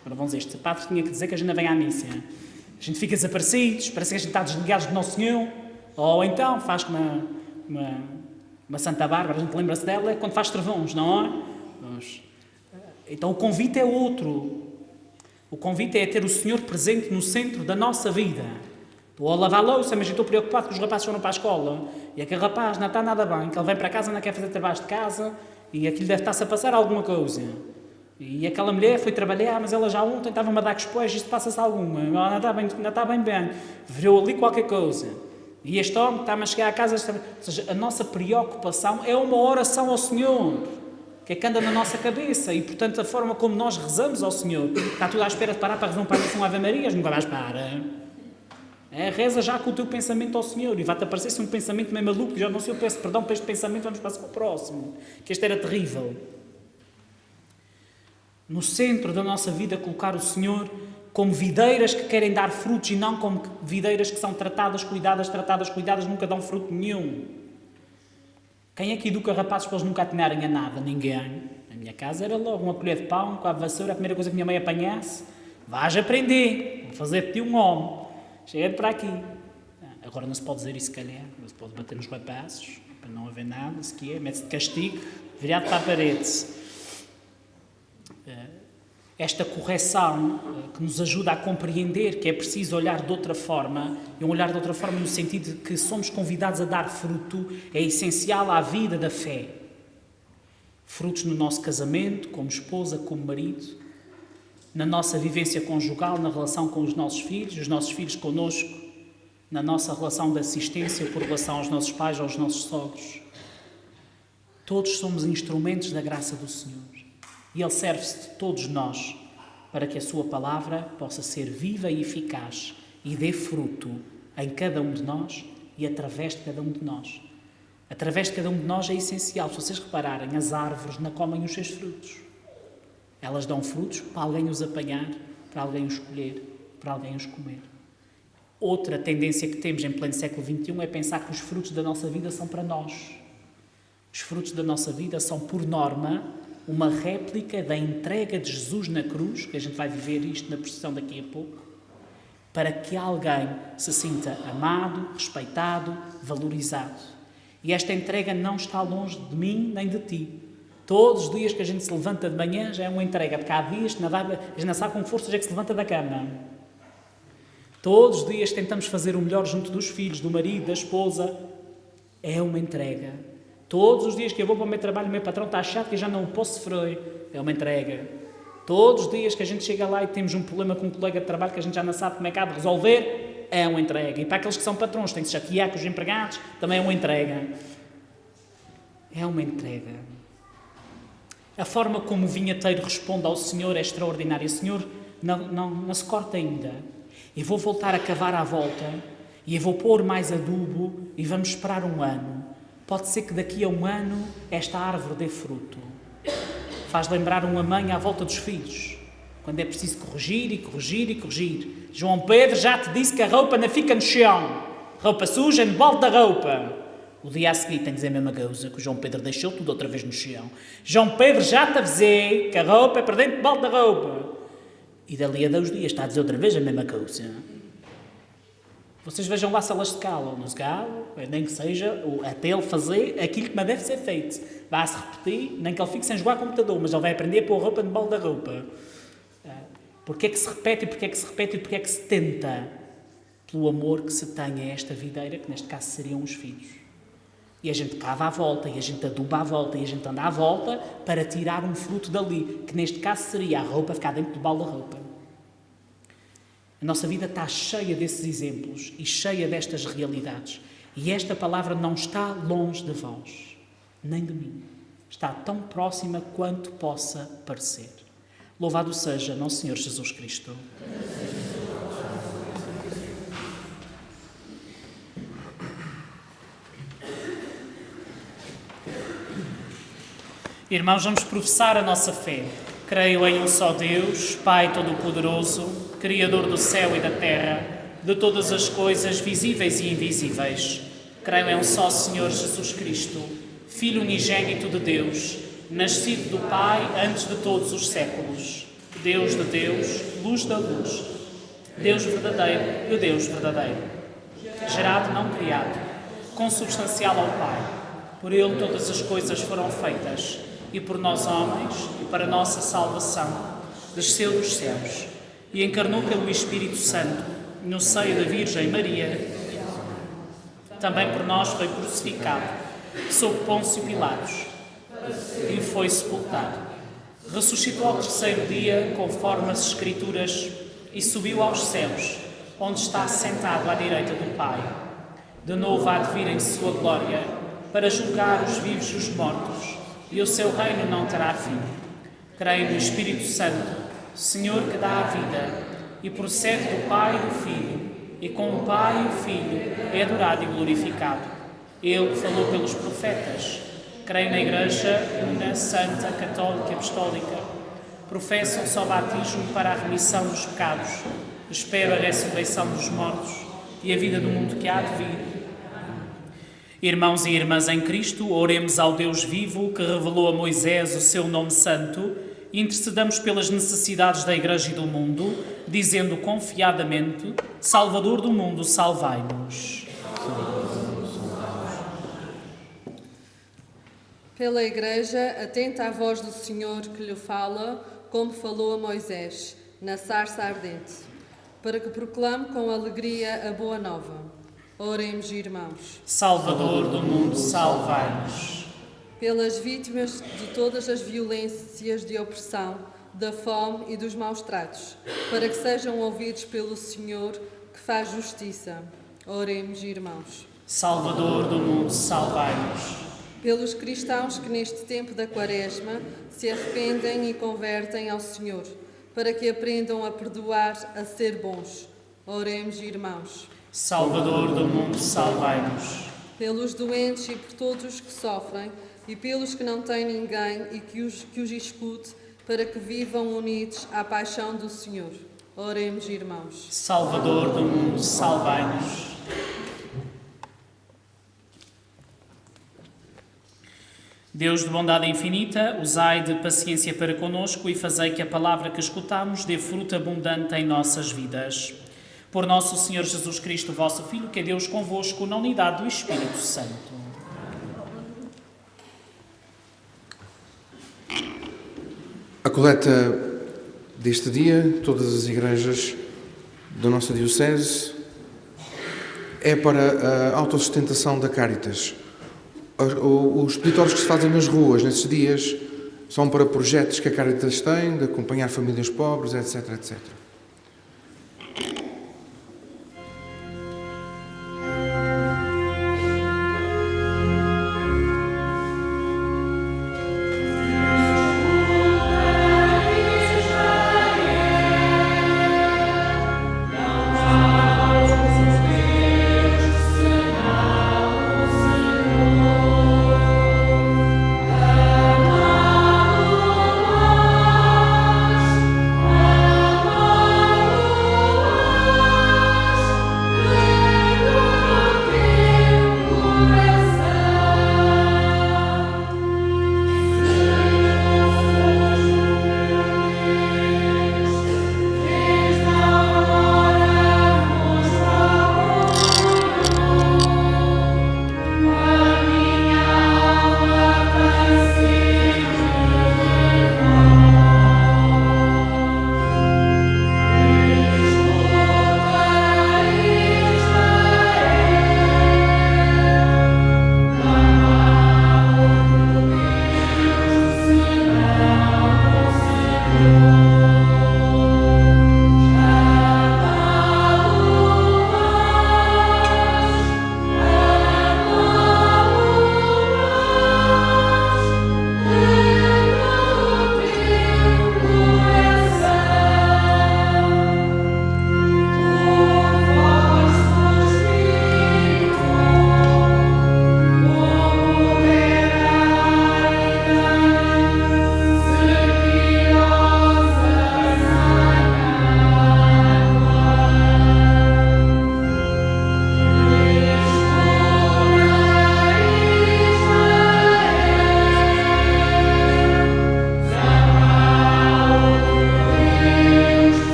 Speaker 2: Agora vamos dizer, este padre tinha que dizer que a gente não vem à missa. A gente fica desaparecidos, parece que a gente está desligado do Nosso Senhor. Ou então faz como uma Santa Bárbara, a gente lembra-se dela quando faz travões, não é? Então o convite é outro. O convite é ter o Senhor presente no centro da nossa vida. Estou a lavar louça, mas estou preocupado que os rapazes foram para a escola e aquele rapaz não está nada bem, que ele vem para casa e não quer fazer trabalhos de casa e aquilo deve estar-se a passar alguma coisa. E aquela mulher foi trabalhar, mas ela já ontem estava-me a dar cospoés, isto passa-se alguma, não está bem, virou ali qualquer coisa. E este homem está-me a chegar à casa, ou seja, a nossa preocupação é uma oração ao Senhor, que é que anda na nossa cabeça, e portanto a forma como nós rezamos ao Senhor, está tudo à espera de parar para rezar um Pai Nosso, um Ave Marias, nunca mais para. Reza já com o teu pensamento ao Senhor, e vai-te aparecer-se um pensamento meio maluco, já não sei, eu peço perdão para este pensamento, vamos passar para o próximo, que este era terrível. No centro da nossa vida colocar o Senhor como videiras que querem dar frutos e não como videiras que são tratadas, cuidadas, nunca dão fruto nenhum. Quem é que educa rapazes para eles nunca atinarem a nada? Ninguém. Na minha casa era logo uma colher de pão com a vassoura, a primeira coisa que minha mãe apanhasse. Vais aprender, vou fazer-te um homem. Chega para aqui. Agora não se pode dizer isso, se calhar. Não se pode bater nos rapazes, para não haver nada, se que é, mete-se de castigo, virado para a parede. Esta correção que nos ajuda a compreender que é preciso olhar de outra forma, e um olhar de outra forma no sentido de que somos convidados a dar fruto, é essencial à vida da fé. Frutos no nosso casamento, como esposa, como marido, na nossa vivência conjugal, na relação com os nossos filhos connosco, na nossa relação de assistência por relação aos nossos pais, aos nossos sogros. Todos somos instrumentos da graça do Senhor. E Ele serve-se de todos nós para que a sua palavra possa ser viva e eficaz e dê fruto em cada um de nós e através de cada um de nós. Através de cada um de nós é essencial. Se vocês repararem, as árvores não comem os seus frutos. Elas dão frutos para alguém os apanhar, para alguém os colher, para alguém os comer. Outra tendência que temos em pleno século XXI é pensar que os frutos da nossa vida são para nós. Os frutos da nossa vida são, por norma, uma réplica da entrega de Jesus na cruz, que a gente vai viver isto na procissão daqui a pouco, para que alguém se sinta amado, respeitado, valorizado. E esta entrega não está longe de mim nem de ti. Todos os dias que a gente se levanta de manhã já é uma entrega, porque há dias que a gente não sabe com forças é que se levanta da cama. Todos os dias tentamos fazer o melhor junto dos filhos, do marido, da esposa. É uma entrega. Todos os dias que eu vou para o meu trabalho, o meu patrão está chato que eu já não o posso sofrer. É uma entrega. Todos os dias que a gente chega lá e temos um problema com um colega de trabalho que a gente já não sabe como é que há de resolver, é uma entrega. E para aqueles que são patrões, têm que se chatear com os empregados, também é uma entrega. É uma entrega. A forma como o vinheteiro responde ao Senhor é extraordinária. Senhor, não se corta ainda. Eu vou voltar a cavar à volta e eu vou pôr mais adubo e vamos esperar um ano. Pode ser que daqui a um ano esta árvore dê fruto. Faz lembrar uma mãe à volta dos filhos, quando é preciso corrigir e corrigir e corrigir. João Pedro já te disse que a roupa não fica no chão. Roupa suja no balde da roupa. O dia a seguir tem que dizer a mesma coisa, que o João Pedro deixou tudo outra vez no chão. João Pedro já te avisei que a roupa é para dentro do balde da roupa. E dali a 2 dias está a dizer outra vez a mesma coisa. Vocês vejam lá se elas se calam. Não se calam, nem que seja até ele fazer aquilo que me deve ser feito. Vai-se repetir, nem que ele fique sem jogar computador, mas ele vai aprender a pôr a roupa no balde da roupa. Porquê é que se repete e porquê é que se repete e porquê é que se tenta? Pelo amor que se tem a esta videira, que neste caso seriam os filhos. E a gente cava à volta, e a gente aduba à volta, e a gente anda à volta para tirar um fruto dali, que neste caso seria a roupa ficar dentro do balde da roupa. A nossa vida está cheia desses exemplos e cheia destas realidades. E esta palavra não está longe de vós, nem de mim. Está tão próxima quanto possa parecer. Louvado seja nosso Senhor Jesus Cristo. Irmãos, vamos professar a nossa fé. Creio em um só Deus, Pai Todo-Poderoso, Criador do céu e da terra, de todas as coisas visíveis e invisíveis. Creio em um só Senhor Jesus Cristo, Filho unigênito de Deus, nascido do Pai antes de todos os séculos. Deus de Deus, luz da luz. Deus verdadeiro de Deus verdadeiro. Gerado, não criado, consubstancial ao Pai. Por Ele todas as coisas foram feitas, e por nós homens, e para nossa salvação, desceu dos céus e encarnou pelo Espírito Santo no seio da Virgem Maria. Também por nós foi crucificado, sob Pôncio Pilatos, e foi sepultado. Ressuscitou ao 3º dia, conforme as Escrituras, e subiu aos céus, onde está sentado à direita do Pai. De novo há de vir em sua glória, para julgar os vivos e os mortos, e o seu reino não terá fim. Creio no Espírito Santo, Senhor que dá a vida, e procede do Pai e do Filho, e com o Pai e o Filho é adorado e glorificado. Ele falou pelos profetas. Creio na Igreja una, santa, católica e apostólica. Professo um só batismo para a remissão dos pecados. Espero a ressurreição dos mortos e a vida do mundo que há de vir. Irmãos e irmãs em Cristo, oremos ao Deus vivo que revelou a Moisés o seu nome santo e intercedamos pelas necessidades da Igreja e do mundo, dizendo confiadamente: Salvador do mundo, salvai-nos.
Speaker 6: Pela Igreja, atenta à voz do Senhor que lhe fala, como falou a Moisés, na sarça ardente, para que proclame com alegria a boa nova. Oremos, irmãos.
Speaker 2: Salvador do mundo, salvai-nos.
Speaker 6: Pelas vítimas de todas as violências de opressão, da fome e dos maus tratos, para que sejam ouvidos pelo Senhor, que faz justiça. Oremos, irmãos.
Speaker 2: Salvador do mundo, salvai-nos.
Speaker 6: Pelos cristãos que neste tempo da Quaresma se arrependem e convertem ao Senhor, para que aprendam a perdoar, a ser bons. Oremos, irmãos.
Speaker 2: Salvador do mundo, salvai-nos.
Speaker 6: Pelos doentes e por todos os que sofrem, e pelos que não têm ninguém e que os escute, para que vivam unidos à paixão do Senhor. Oremos, irmãos.
Speaker 2: Salvador do mundo, salvai-nos. Deus de bondade infinita, usai de paciência para conosco e fazei que a palavra que escutamos dê fruto abundante em nossas vidas. Por nosso Senhor Jesus Cristo, vosso Filho, que é Deus convosco na unidade do Espírito Santo.
Speaker 1: A coleta deste dia, todas as igrejas da nossa Diocese, é para a autossustentação da Caritas. Os peditórios que se fazem nas ruas nesses dias são para projetos que a Caritas tem, de acompanhar famílias pobres, etc, etc.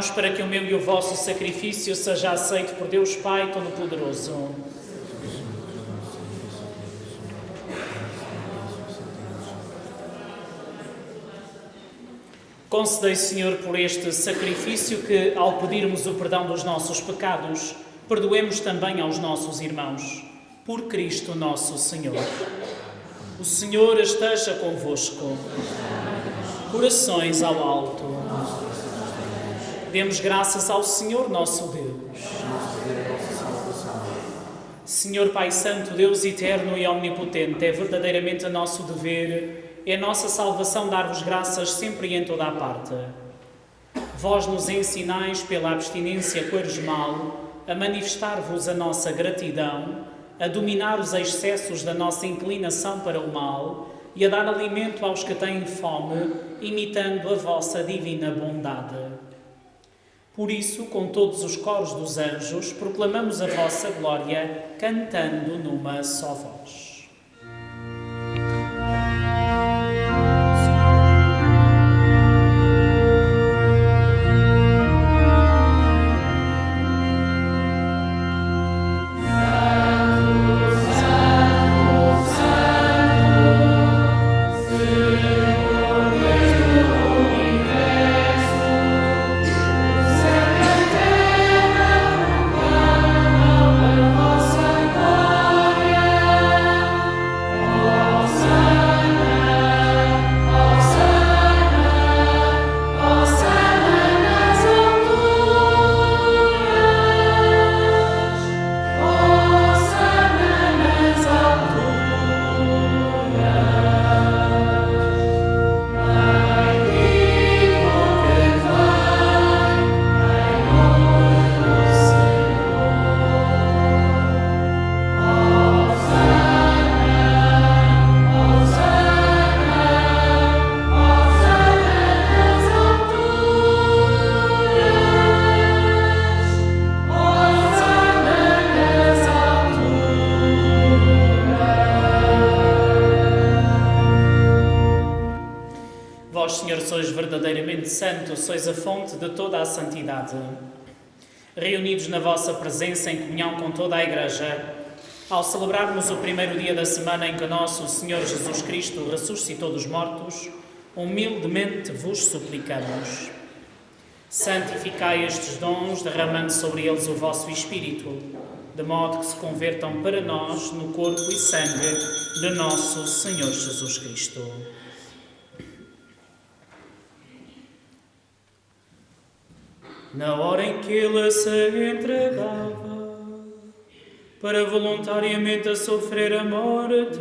Speaker 2: Orai-nos para que o meu e o vosso sacrifício seja aceito por Deus Pai Todo-Poderoso. Concedei, Senhor, por este sacrifício que, ao pedirmos o perdão dos nossos pecados, perdoemos também aos nossos irmãos. Por Cristo nosso Senhor. O Senhor esteja convosco. Corações ao alto. Demos graças ao Senhor nosso Deus. Senhor Pai Santo, Deus eterno e omnipotente, é verdadeiramente nosso dever, é nossa salvação dar-vos graças sempre e em toda a parte. Vós nos ensinais pela abstinência quaresmal a manifestar-vos a nossa gratidão, a dominar os excessos da nossa inclinação para o mal e a dar alimento aos que têm fome, imitando a vossa divina bondade. Por isso, com todos os coros dos anjos, proclamamos a vossa glória, cantando numa só voz. Senhor, sois verdadeiramente santo, sois a fonte de toda a santidade. Reunidos na vossa presença em comunhão com toda a Igreja, ao celebrarmos o primeiro dia da semana em que nosso Senhor Jesus Cristo ressuscitou dos mortos, humildemente vos suplicamos. Santificai estes dons, derramando sobre eles o vosso Espírito, de modo que se convertam para nós no corpo e sangue de nosso Senhor Jesus Cristo. Na hora em que ele se entregava para voluntariamente a sofrer a morte,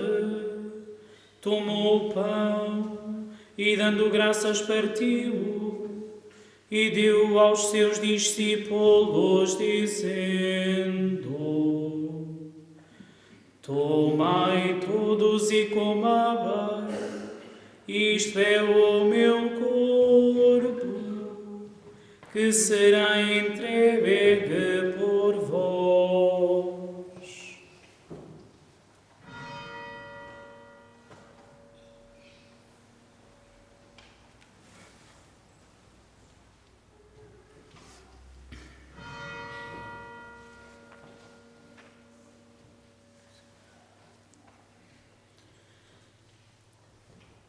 Speaker 2: tomou o pão e, dando graças, partiu e deu aos seus discípulos, dizendo: Tomai todos e comai, isto é o meu corpo, que será entregue por vós.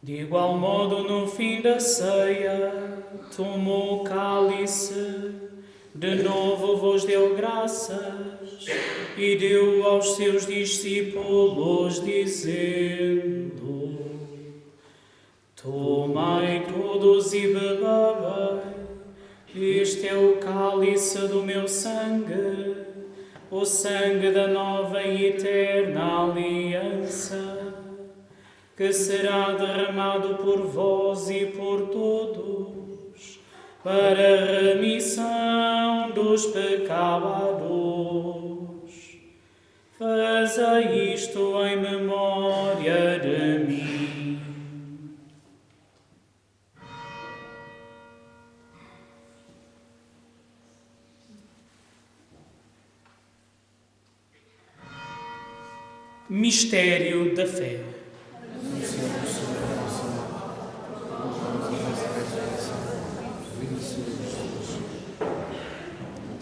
Speaker 2: De igual modo, no fim da ceia, tomou o cálice, de novo vos deu graças e deu aos seus discípulos, dizendo: Tomai todos e bebei, este é o cálice do meu sangue, o sangue da nova e eterna aliança, que será derramado por vós e por todos, para a remissão dos pecados. Fazei isto em memória de mim. Mistério da fé.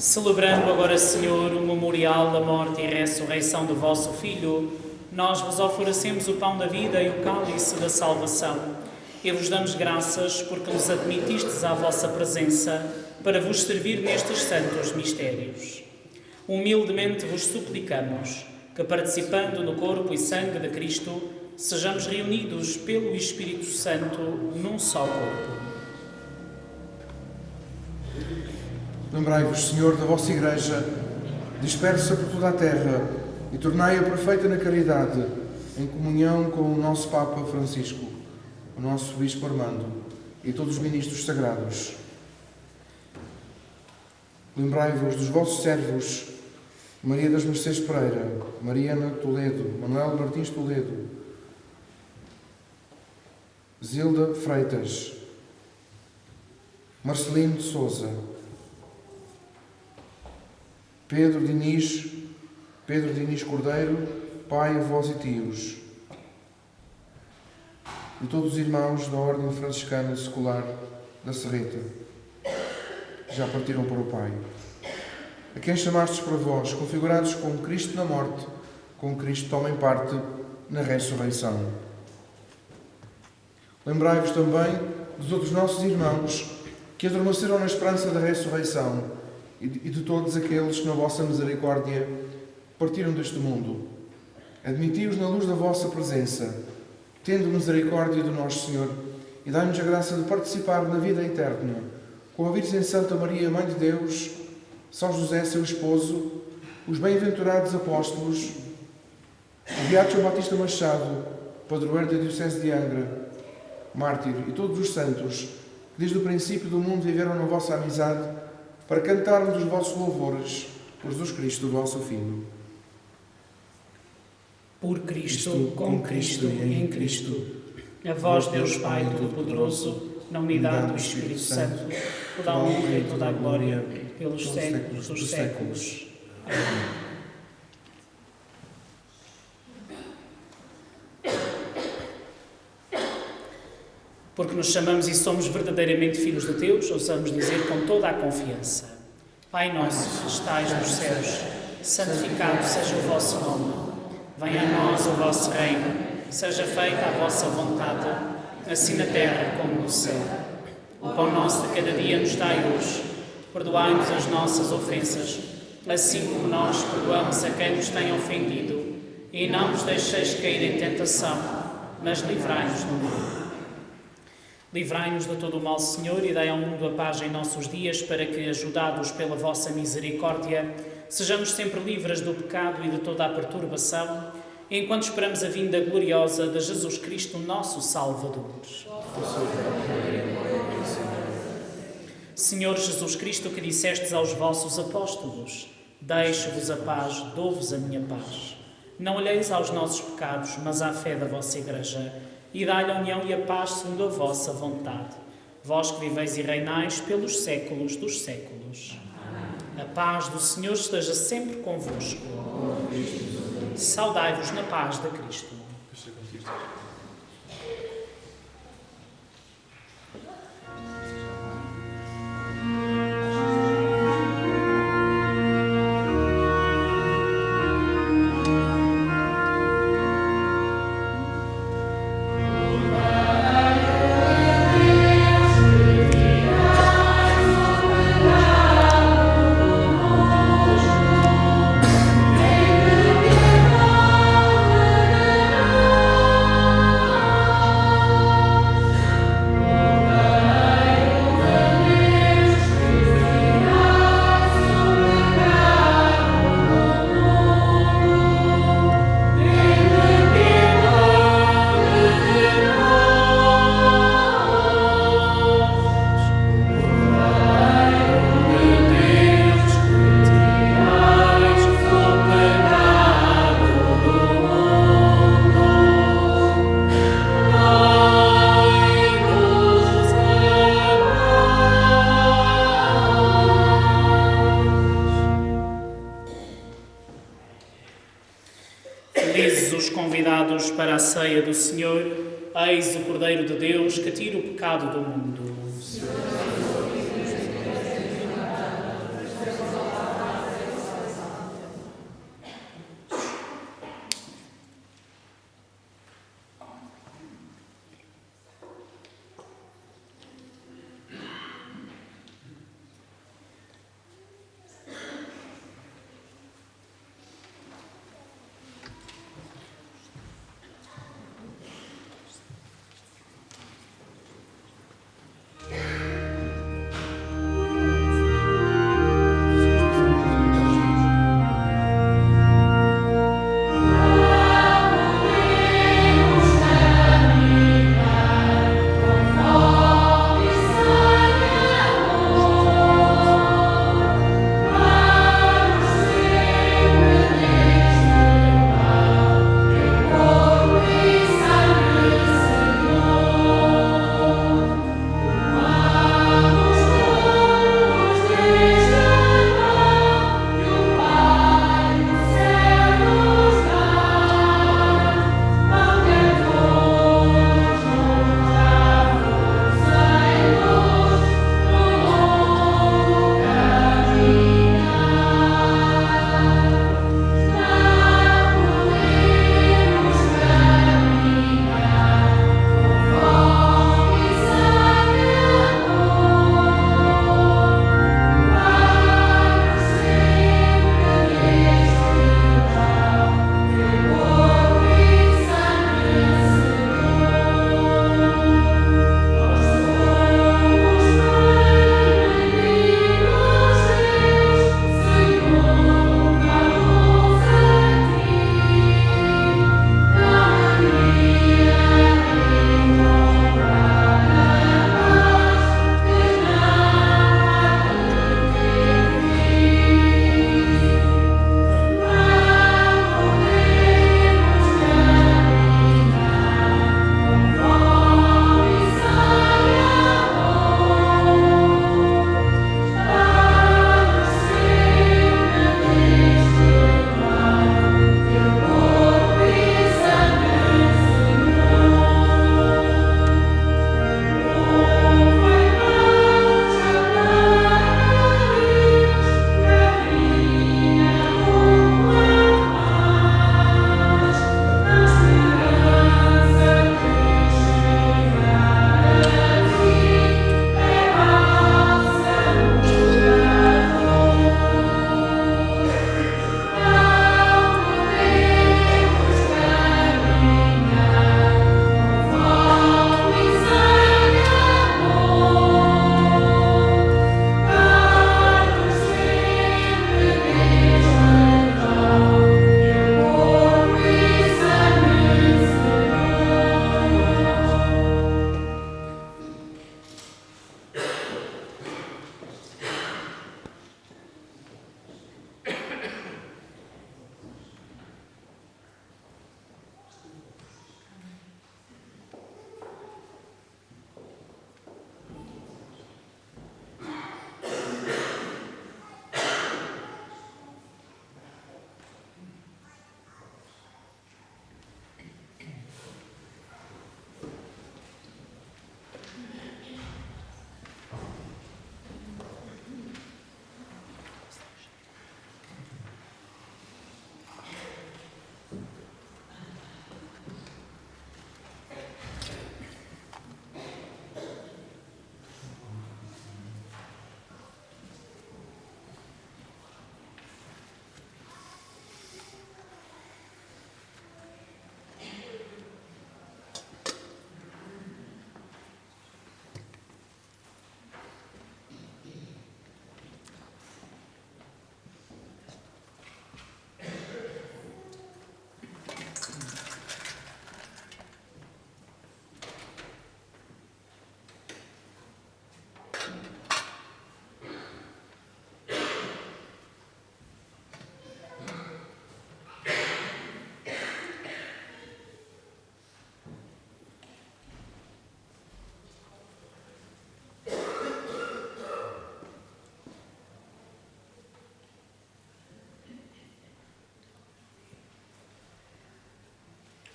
Speaker 2: Celebrando agora, Senhor, o memorial da morte e ressurreição do vosso Filho, nós vos oferecemos o pão da vida e o cálice da salvação. E vos damos graças porque nos admitistes à vossa presença para vos servir nestes santos mistérios. Humildemente vos suplicamos que, participando no corpo e sangue de Cristo, sejamos reunidos pelo Espírito Santo num só corpo.
Speaker 1: Lembrai-vos, Senhor, da vossa Igreja, dispersa por toda a terra, e tornai-a perfeita na caridade, em comunhão com o nosso Papa Francisco, o nosso Bispo Armando e todos os ministros sagrados. Lembrai-vos dos vossos servos, Maria das Mercês Pereira, Mariana Toledo, Manuel Martins Toledo, Zilda Freitas, Marcelino de Sousa, Pedro Diniz Cordeiro, pai, avós e tios, e todos os irmãos da Ordem Franciscana Secular da Serreta, que já partiram para o Pai. A quem chamastes para vós, configurados com Cristo na morte, com Cristo tomem parte na ressurreição. Lembrai-vos também dos outros nossos irmãos que adormeceram na esperança da ressurreição e de todos aqueles que na vossa misericórdia partiram deste mundo. Admiti-os na luz da vossa presença, tendo misericórdia do nosso Senhor, e dai-nos a graça de participar na vida eterna, com a Virgem Santa Maria, Mãe de Deus, São José, seu esposo, os bem-aventurados apóstolos, o Beato João Batista Machado, padroeiro da Diocese de Angra, mártir, e todos os santos, que desde o princípio do mundo viveram na vossa amizade, para cantarmos os vossos louvores por Jesus Cristo, vosso Filho.
Speaker 2: Por Cristo, com Cristo e em Cristo, a vós, Deus Pai Todo-Poderoso, na unidade do Espírito Santo, toda a honra e toda a glória, pelos séculos dos séculos. Amém. Porque nos chamamos e somos verdadeiramente filhos de Deus, ousamos dizer com toda a confiança: Pai nosso, que estais nos céus, santificado seja o vosso nome. Venha a nós o vosso reino, seja feita a vossa vontade, assim na terra como no céu. O pão nosso de cada dia nos dai hoje. Perdoai-nos as nossas ofensas, assim como nós perdoamos a quem nos tem ofendido. E não nos deixeis cair em tentação, mas livrai-nos do mal. Livrai-nos de todo o mal, Senhor, e dai ao mundo a paz em nossos dias, para que, ajudados pela vossa misericórdia, sejamos sempre livres do pecado e de toda a perturbação, enquanto esperamos a vinda gloriosa de Jesus Cristo, nosso Salvador. Senhor Jesus Cristo, que dissestes aos vossos apóstolos: deixo-vos a paz, dou-vos a minha paz. Não olheis aos nossos pecados, mas à fé da vossa Igreja, e dai-lhe a união e a paz segundo a vossa vontade. Vós que viveis e reinais pelos séculos dos séculos. A paz do Senhor esteja sempre convosco. Saudai-vos na paz de Cristo. convidados para a ceia do Senhor, eis o Cordeiro de Deus que tira o pecado do mundo.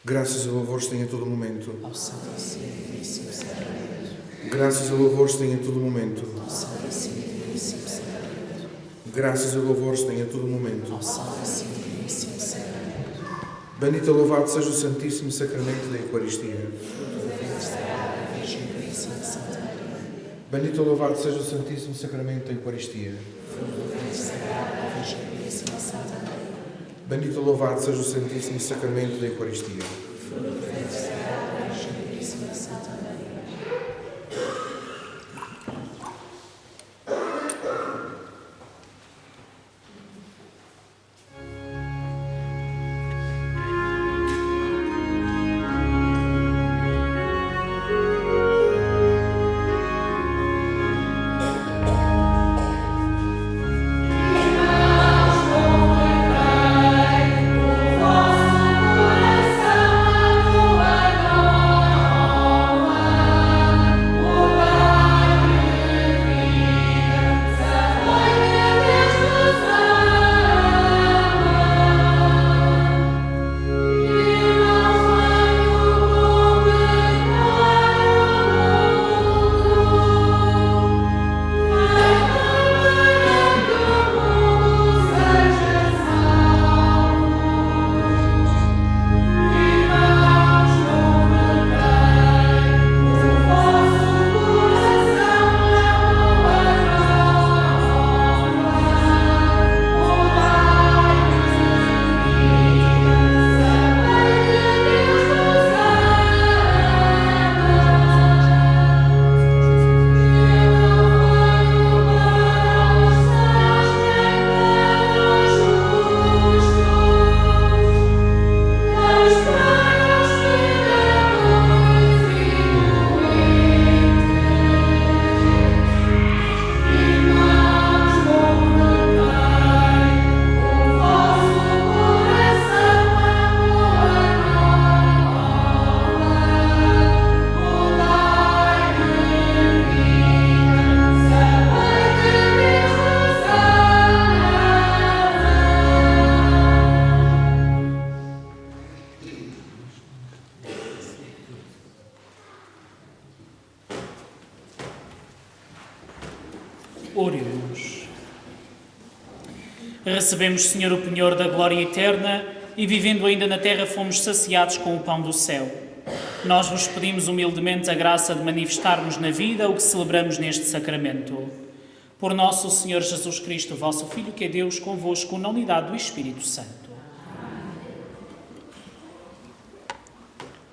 Speaker 1: Graças e louvores têm a todo momento.
Speaker 2: ao Santíssimo e Diviníssimo Sacramento,
Speaker 1: Graças e louvores têm a todo momento.
Speaker 2: ao Santíssimo e Diviníssimo Sacramento,
Speaker 1: Graças e louvores têm a todo momento.
Speaker 2: ao Santíssimo e Diviníssimo Sacramento,
Speaker 1: Bendito e louvado seja o Santíssimo Sacramento da Eucaristia.
Speaker 2: Virgem Puríssima Santa Maria,
Speaker 1: Bendito e louvado seja o Santíssimo Sacramento da Eucaristia.
Speaker 2: Virgem Puríssima Santa Maria,
Speaker 1: Bendito e louvado seja o Santíssimo Sacramento da Eucaristia.
Speaker 2: Virgem Puríssima Santa Maria, oremos. Recebemos, Senhor, o penhor da glória eterna e, vivendo ainda na terra, fomos saciados com o pão do céu. Nós vos pedimos humildemente a graça de manifestarmos na vida o que celebramos neste sacramento. Por nosso Senhor Jesus Cristo, vosso Filho, que é Deus, convosco, na unidade do Espírito Santo.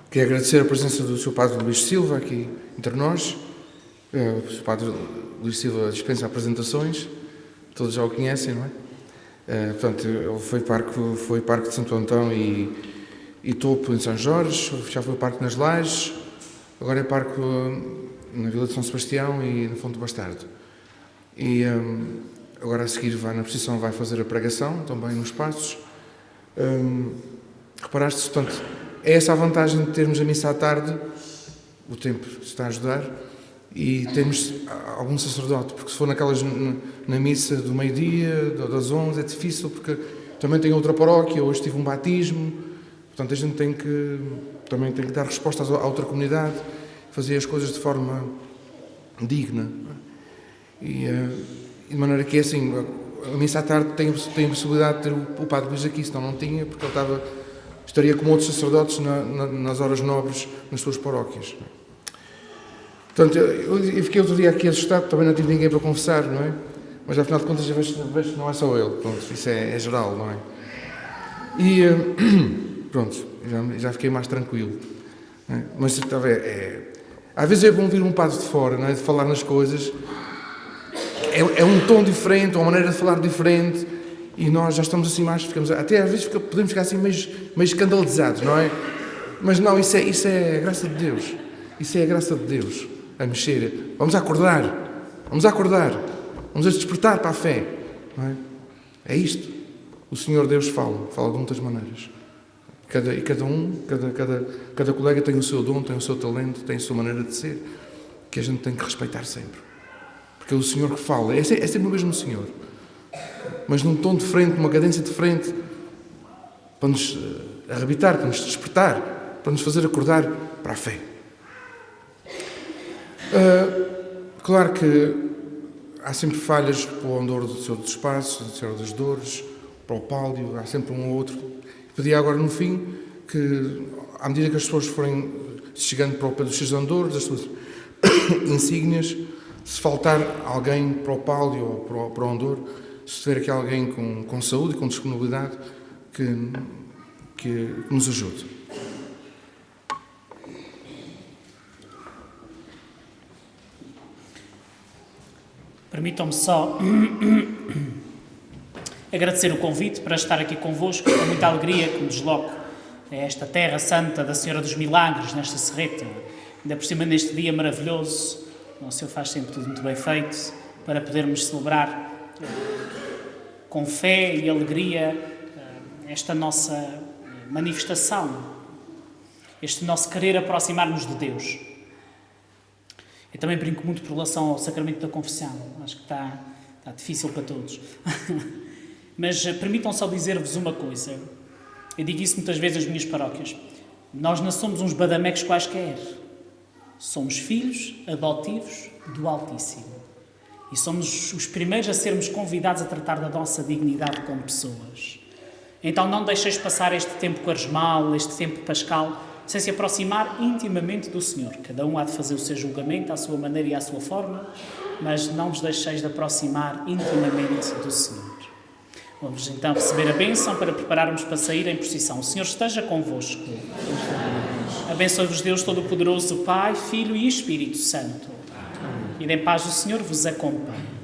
Speaker 1: Quero agradecer a presença do Sr. Padre Luís Silva aqui entre nós. O Sr. Padre Luís Silva dispensa apresentações, todos já o conhecem, não é? Portanto, ele foi parque de Santo Antão e topo em São Jorge, já foi parque nas Lajes, agora é parque na Vila de São Sebastião e na Fonte do Bastardo. E agora a seguir na procissão vai fazer a pregação, também nos passos. Reparaste, portanto, é essa a vantagem de termos a missa à tarde, o tempo está a ajudar, e temos algum sacerdote, porque se for na missa do meio-dia, das 11, é difícil, porque também tem outra paróquia, hoje tive um batismo, portanto a gente também tem que dar resposta à outra comunidade, fazer as coisas de forma digna. E de maneira que é assim, a missa à tarde tem a possibilidade de ter o Padre Luís aqui, senão não tinha, porque ele estaria como outros sacerdotes nas horas nobres nas suas paróquias. Portanto, eu fiquei outro dia aqui assustado, também não tive ninguém para confessar, não é? Mas afinal de contas já vejo que não é só ele, pronto, isso é geral, não é? E pronto, já fiquei mais tranquilo. Não é? Mas está a ver, às vezes é bom vir um padre de fora, não é? De falar nas coisas, é um tom diferente, uma maneira de falar diferente, e nós já estamos assim mais, até às vezes podemos ficar assim meio escandalizados, não é? Mas não, isso é a graça de Deus, isso é a graça de Deus. A mexer, vamos acordar, vamos a despertar para a fé, não é? É isto, o Senhor Deus fala de muitas maneiras, cada colega tem o seu dom, tem o seu talento, tem a sua maneira de ser, que a gente tem que respeitar sempre, porque é o Senhor que fala, é sempre o mesmo Senhor, mas num tom diferente, numa cadência diferente, para nos arrebitar, para nos despertar, para nos fazer acordar para a fé. Claro que há sempre falhas para o andor do Senhor dos Espaços, do Senhor das Dores, para o pálio, há sempre um ou outro. Pedia agora no fim que, à medida que as pessoas forem chegando para o pé dos seus andores, das suas insígnias, se faltar alguém para o pálio ou para o andor, se tiver aqui alguém com saúde e com disponibilidade, que nos ajude.
Speaker 2: Permitam-me só agradecer o convite para estar aqui convosco. É muita alegria que me desloco a esta terra santa da Senhora dos Milagres, nesta serreta. Ainda por cima, neste dia maravilhoso, o Senhor faz sempre tudo muito bem feito, para podermos celebrar com fé e alegria esta nossa manifestação, este nosso querer aproximar-nos de Deus. Eu também brinco muito por relação ao sacramento da confissão. Acho que está difícil para todos. Mas permitam só dizer-vos uma coisa. Eu digo isso muitas vezes nas minhas paróquias. Nós não somos uns badamecos quaisquer. Somos filhos adotivos do Altíssimo. E somos os primeiros a sermos convidados a tratar da nossa dignidade como pessoas. Então não deixeis passar este tempo quaresmal, este tempo pascal, sem se aproximar intimamente do Senhor. Cada um há de fazer o seu julgamento, à sua maneira e à sua forma, mas não vos deixeis de aproximar intimamente do Senhor. Vamos então receber a bênção para prepararmos para sair em procissão. O Senhor esteja convosco. Abençoe-vos Deus Todo-Poderoso, Pai, Filho e Espírito Santo. E em paz o Senhor vos acompanhe.